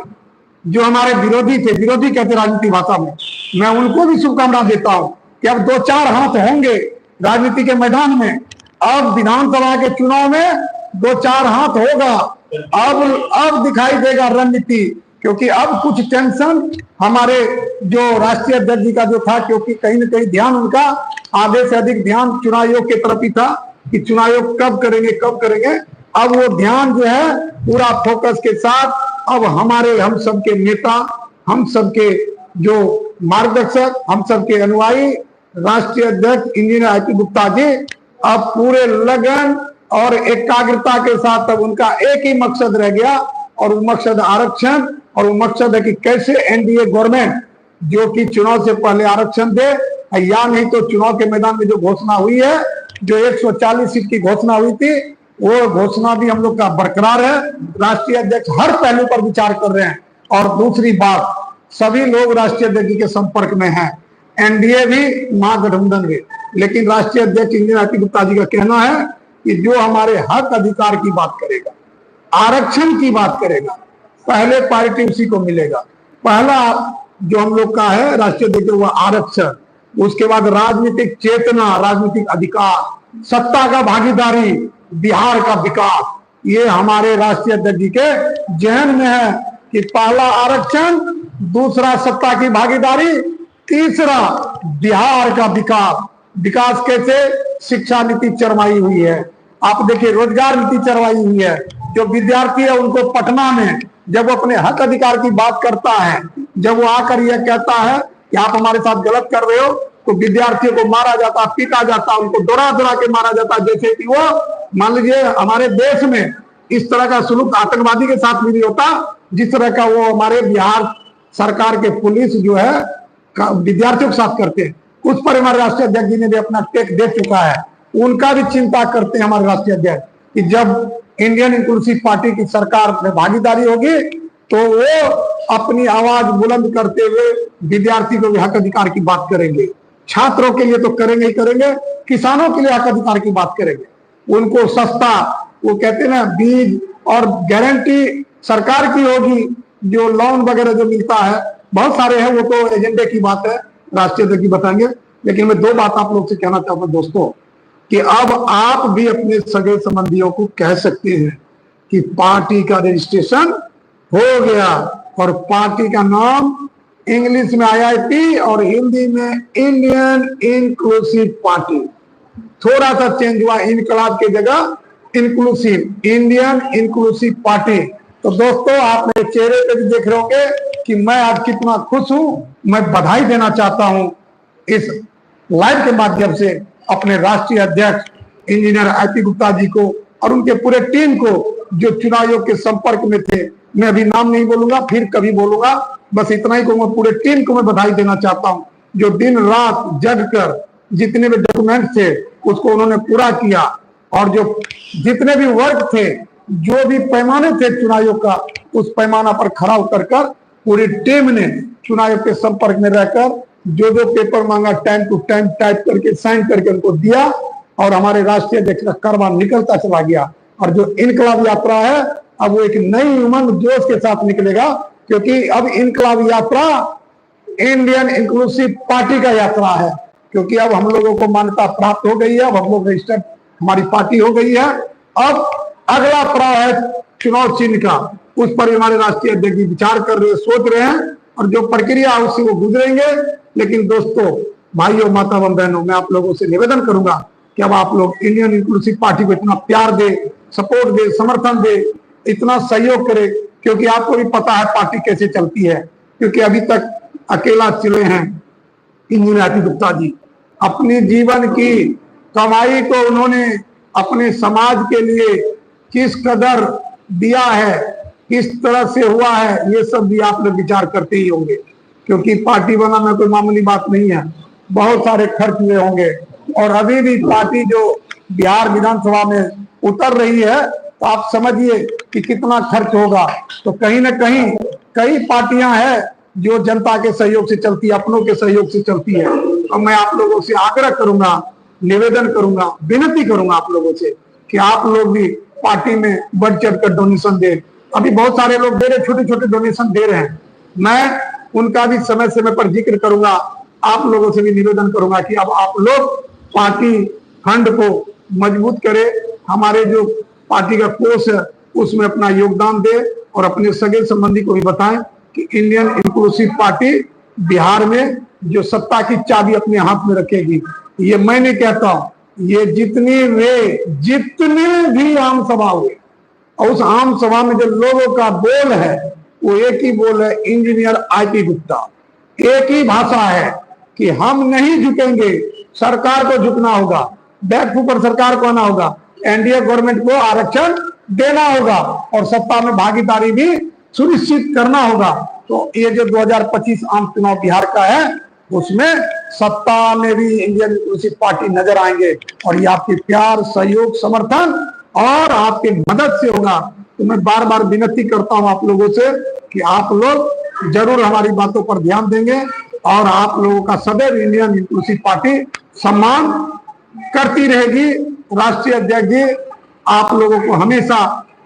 जो हमारे विरोधी थे, विरोधी कहते राजनीति भाषा में, मैं उनको भी शुभकामना देता हूं कि अब 2-4 हाथ होंगे राजनीति के मैदान में। अब विधानसभा के चुनाव में 2-4 हाथ होगा, अब दिखाई देगा रणनीति, क्योंकि अब कुछ टेंशन हमारे जो राष्ट्रीय अध्यक्ष जी का जो था, क्योंकि कहीं ना कहीं ध्यान उनका आधे से अधिक ध्यान चुनाव आयोग की तरफ ही था कि चुनाव आयोग कब करेंगे। अब वो ध्यान जो है पूरा फोकस के साथ अब हमारे, हम सबके नेता, हम सबके जो मार्गदर्शक, हम सबके अनुयायी राष्ट्रीय अध्यक्ष इंजीनियर आरती गुप्ता जी अब पूरे लगन और एकाग्रता के साथ अब उनका एक ही मकसद रह गया, और वो मकसद आरक्षण, और वो मकसद है कि कैसे एनडीए गवर्नमेंट जो कि चुनाव से पहले आरक्षण दे, या नहीं तो चुनाव के मैदान में जो घोषणा हुई है, जो 140 सीट की घोषणा हुई थी, वो घोषणा भी हम लोग का बरकरार है। राष्ट्रीय अध्यक्ष हर पहलू पर विचार कर रहे हैं। और दूसरी बात, सभी लोग राष्ट्रीय अध्यक्ष के संपर्क में हैं, एनडीए भी, महागठबंधन भी, लेकिन राष्ट्रीय अध्यक्ष इंजीनियर आरती गुप्ता जी का कहना है कि जो हमारे हक अधिकार की बात करेगा, आरक्षण की बात करेगा, पहले पार्टी उसी को मिलेगा। पहला जो हम लोग का है राष्ट्रीय अध्यक्ष वो आरक्षण, उसके बाद राजनीतिक चेतना, राजनीतिक अधिकार, सत्ता का भागीदारी, बिहार का विकास, ये हमारे राष्ट्रीय अध्यक्ष जी के जहन में है कि पहला आरक्षण, दूसरा सत्ता की भागीदारी, तीसरा बिहार का विकास। विकास कैसे? शिक्षा नीति चरवाई हुई है, आप देखिए रोजगार नीति चरवाई हुई है। जो विद्यार्थी है उनको पटना में जब वो अपने हक अधिकार की बात करता है, जब वो आकर यह कहता है कि आप हमारे साथ गलत कर रहे हो, तो विद्यार्थियों को मारा जाता, पीटा जाता, उनको दौड़ा के मारा जाता, जैसे कि वो, मान लीजिए हमारे देश में इस तरह का सुलूक आतंकवादी के साथ भी नहीं होता जिस तरह का वो हमारे बिहार सरकार के पुलिस जो है विद्यार्थियों के साथ करते हैं। उस पर हमारे राष्ट्रीय अध्यक्ष जी ने भी अपना टेक दे चुका है। उनका भी चिंता करते हैं हमारे राष्ट्रीय अध्यक्ष कि जब इंडियन इंक्लूसिव पार्टी की सरकार में भागीदारी होगी तो वो अपनी आवाज बुलंद करते हुए विद्यार्थी को भी हक अधिकार की बात करेंगे, छात्रों के लिए तो करेंगे ही करेंगे, किसानों के लिए हक अधिकार की बात करेंगे। उनको सस्ता, वो कहते हैं ना, बीज और गारंटी सरकार की होगी, जो लोन वगैरह जो मिलता है, बहुत सारे हैं, वो तो एजेंडे की बात है, राष्ट्रीय अध्यक्ष जी बताएंगे। लेकिन मैं 2 बात आप लोग से कहना चाहता हूं दोस्तों कि अब आप भी अपने सगे संबंधियों को कह सकते हैं कि पार्टी का रजिस्ट्रेशन हो गया, और पार्टी का नाम इंग्लिश में IIP और हिंदी में इंडियन इंक्लूसिव पार्टी, थोड़ा सा चेंज हुआ, इनकलाब की जगह इंक्लूसिव, इंडियन इंक्लूसिव पार्टी। तो दोस्तों आप मेरे चेहरे पे भी देख रहे होंगे कि मैं आज कितना खुश हूं। मैं बधाई देना चाहता हूं इस लाइव के माध्यम से अपने राष्ट्रीय अध्यक्ष इंजीनियर आरती गुप्ता जी को और उनके पूरे टीम को जो चुनाव आयोग के संपर्क में थे। मैं अभी नाम नहीं बोलूंगा, फिर कभी बोलूंगा, बस इतना ही कहूंगा, पूरे टीम को मैं बधाई देना चाहता हूं, जो दिन रात जग कर जितने भी डॉक्यूमेंट थे उसको उन्होंने पूरा किया, और जो जितने भी वर्क थे, जो भी पैमाने थे चुनाव आयोग का, उस पैमाना पर खरा उतर कर पूरी टीम ने चुनाव आयोग के संपर्क में रहकर जो जो पेपर मांगा टाइम टू टाइम टाइप करके साइन करके उनको दिया, और हमारे राष्ट्रीय अध्यक्ष का कारभार निकलता चला गया। और जो इनकलाब यात्रा है, अब वो एक नई उमंग जोश के साथ निकलेगा, क्योंकि अब इनकलाब यात्रा इंडियन इंक्लूसिव पार्टी का यात्रा है, क्योंकि अब हम लोगों को मान्यता प्राप्त हो गई है, अब हम लोग रजिस्टर्ड हमारी पार्टी हो गई है। अब अगला पड़ाव है चुनाव चिन्ह का, उस पर हमारे राष्ट्रीय अध्यक्ष जी विचार कर रहे, सोच रहे हैं, और जो प्रक्रिया है उससे वो गुजरेंगे। लेकिन दोस्तों, भाइयों, माता एवं बहनों, मैं आप लोगों से निवेदन करूंगा कि अब आप लोग इंडियन इंक्लूसिव पार्टी को इतना प्यार दे, सपोर्ट दे, समर्थन दे, इतना सहयोग करे, क्योंकि आपको भी पता है पार्टी कैसे चलती है। क्योंकि अभी तक अकेला चले हैं इंजीनियर आरपी गुप्ता जी, अपने जीवन की कमाई को उन्होंने अपने समाज के लिए किस कदर दिया है, किस तरह से हुआ है, ये सब भी आप लोग विचार करते ही होंगे, क्योंकि पार्टी बनाना कोई मामूली बात नहीं है, बहुत सारे खर्च हुए होंगे। और अभी भी पार्टी जो बिहार विधानसभा में उतर रही है, तो आप समझिए कि कितना खर्च होगा। तो कहीं ना कहीं कई पार्टियां हैं जो जनता के सहयोग से चलती है, अपनों के सहयोग से चलती है। और मैं आप लोगों से आग्रह करूंगा, निवेदन करूंगा, विनती करूंगा आप लोगों से कि आप लोग भी पार्टी में बढ़ चढ़ कर डोनेशन दें। अभी बहुत सारे लोग दे रहे, छोटे छोटे डोनेशन दे रहे हैं, मैं उनका भी समय समय पर जिक्र करूंगा। आप लोगों से भी निवेदन करूंगा कि अब आप लोग पार्टी फंड को मजबूत करें, हमारे जो पार्टी का कोष है उसमें अपना योगदान दे, और अपने सगे संबंधी को भी बताएं कि इंडियन इंक्लूसिव पार्टी बिहार में जो सत्ता की चाबी अपने हाथ में रखेगी। ये मैं नहीं कहता हूं, ये जितने भी आम सभा हुए, और उस आम सभा में जो लोगों का बोल है वो एक ही बोल है, इंजीनियर आरपी गुप्ता। एक ही भाषा है कि हम नहीं झुकेंगे, सरकार को झुकना होगा, बैकफुट पर सरकार को आना होगा, एनडीए गवर्नमेंट को आरक्षण देना होगा, और सत्ता में भागीदारी भी सुनिश्चित करना होगा। तो ये जो 2025 आम चुनाव बिहार का है, उसमें सत्ता में भी इंडियन इंक्लूसिव पार्टी नजर आएंगे, और ये आपके प्यार, सहयोग, समर्थन और आपके मदद से होगा। तो मैं बार बार विनती करता हूं आप लोगों से कि आप लोग जरूर हमारी बातों पर ध्यान देंगे, और आप लोगों का सदैव इंडियन इंक्लूसिव पार्टी सम्मान करती रहेगी। राष्ट्रीय अध्यक्ष जी आप लोगों को हमेशा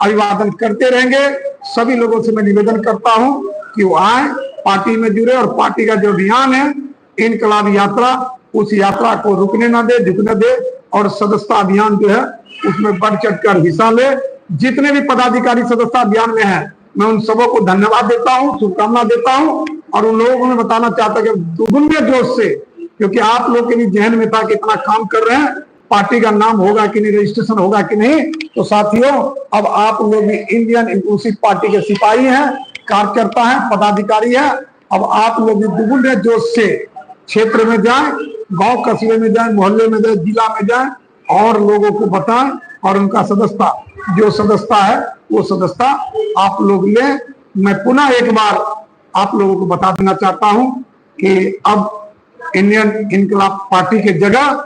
अभिवादन करते रहेंगे। सभी लोगों से मैं निवेदन करता हूं कि वो आए, पार्टी में जुड़े, और पार्टी का जो अभियान है इनकलाब यात्रा, उस यात्रा को रुकने ना दे, झुकने दे, और सदस्यता अभियान जो है उसमें बढ़ चढ़ कर हिस्सा ले। जितने भी पदाधिकारी सदस्यता अभियान में हैं, मैं उन सबों को धन्यवाद देता हूं, शुभकामना देता हूं, और उन लोगों को मैं बताना चाहता कि दुगुने जोश से, क्योंकि आप लोग के भी जहन में था कि इतना काम कर रहे हैं, पार्टी का नाम होगा कि नहीं, रजिस्ट्रेशन होगा कि नहीं। तो साथियों, अब आप लोग भी इंडियन इंक्लूसिव पार्टी के सिपाही हैं, कार्यकर्ता हैं, पदाधिकारी हैं। अब आप लोग भी दुगुने जोश से क्षेत्र में जाएं, गांव कस्बे में जाएं, मोहल्ले में जाएं, जिला में जाएं, और लोगों को बताएं, और उनका सदस्यता, जो सदस्यता है वो सदस्यता आप लोग लें। मैं पुनः एक बार आप लोगों को बता देना चाहता हूं कि अब इंडियन इनकलाब पार्टी के जगह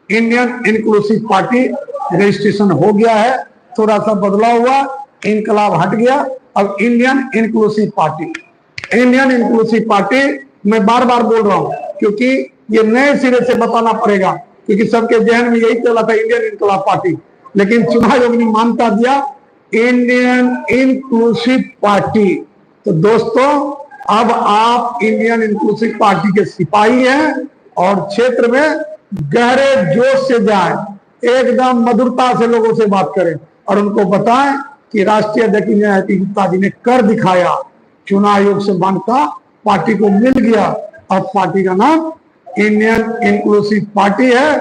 इंडियन इंक्लूसिव पार्टी रजिस्ट्रेशन हो गया है, थोड़ा सा बदलाव हुआ, इनकलाब हट गया, अब Indian inclusive party. Indian inclusive party मैं बार बार बोल रहा हूं, क्योंकि ये नए सिरे से बताना पड़ेगा, क्योंकि सबके जहन में यही चला था इंडियन इनकलाब पार्टी, लेकिन चुनाव आयोग ने मान्यता दिया इंडियन इंक्लूसिव पार्टी। तो दोस्तों, अब आप इंडियन इंक्लूसिव पार्टी के सिपाही हैं, और क्षेत्र में गहरे जोश से जाएं, एकदम मधुरता से लोगों से बात करें, और उनको बताएं कि राष्ट्रीय अध्यक्ष आरपी गुप्ता जी ने कर दिखाया, चुनाव आयोग से मान्यता पार्टी को मिल गया। अब पार्टी का नाम इंडियन इंक्लूसिव पार्टी है,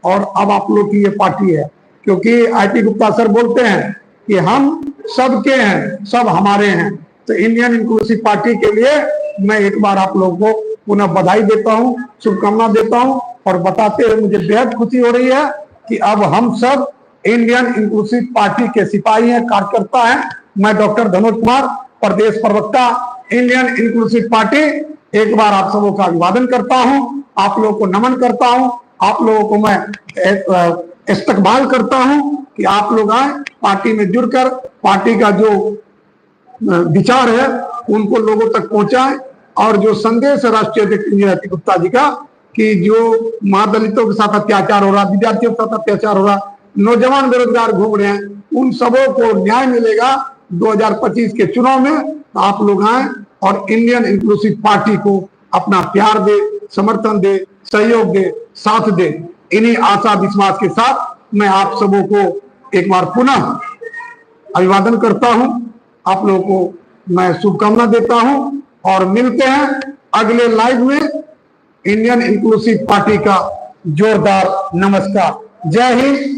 और अब आप लोग की ये पार्टी है, क्योंकि आरपी गुप्ता सर बोलते हैं कि हम सबके हैं, सब हमारे हैं। तो इंडियन इंक्लूसिव पार्टी के लिए मैं एक बार आप लोगों को पुनः बधाई देता हूं, शुभकामना देता हूं, और बताते हुए मुझे बेहद खुशी हो रही है कि अब हम सब इंडियन इंक्लूसिव पार्टी के सिपाही हैं, कार्यकर्ता हैं। मैं डॉक्टर धनोज कुमार, प्रदेश प्रवक्ता इंडियन इंक्लूसिव पार्टी एक बार आप सबों का अभिवादन करता हूं, आप लोगों को नमन करता हूं, आप लोगों को मैं इस्तकबाल करता हूं कि आप लोग आए, पार्टी में जुड़कर पार्टी का जो विचार है उनको लोगों तक पहुंचाएं, और जो संदेश है राष्ट्रीय अध्यक्ष इंदिरा गुप्ता जी का कि जो मां दलितों के साथ अत्याचार हो रहा, विद्यार्थियों के साथ अत्याचार हो रहा, नौजवान बेरोजगार घूम रहे हैं, उन सबों को न्याय मिलेगा 2025 के चुनाव में। तो आप लोग आए और इंडियन इंक्लूसिव पार्टी को अपना प्यार दे, समर्थन दे, सहयोग दे, साथ दे। इन्हीं आशा विश्वास के साथ मैं आप सबों को एक बार पुनः अभिवादन करता हूं, आप लोगों को मैं शुभकामना देता हूं और मिलते हैं अगले लाइव में। इंडियन इंक्लूसिव पार्टी का जोरदार नमस्कार। जय हिंद।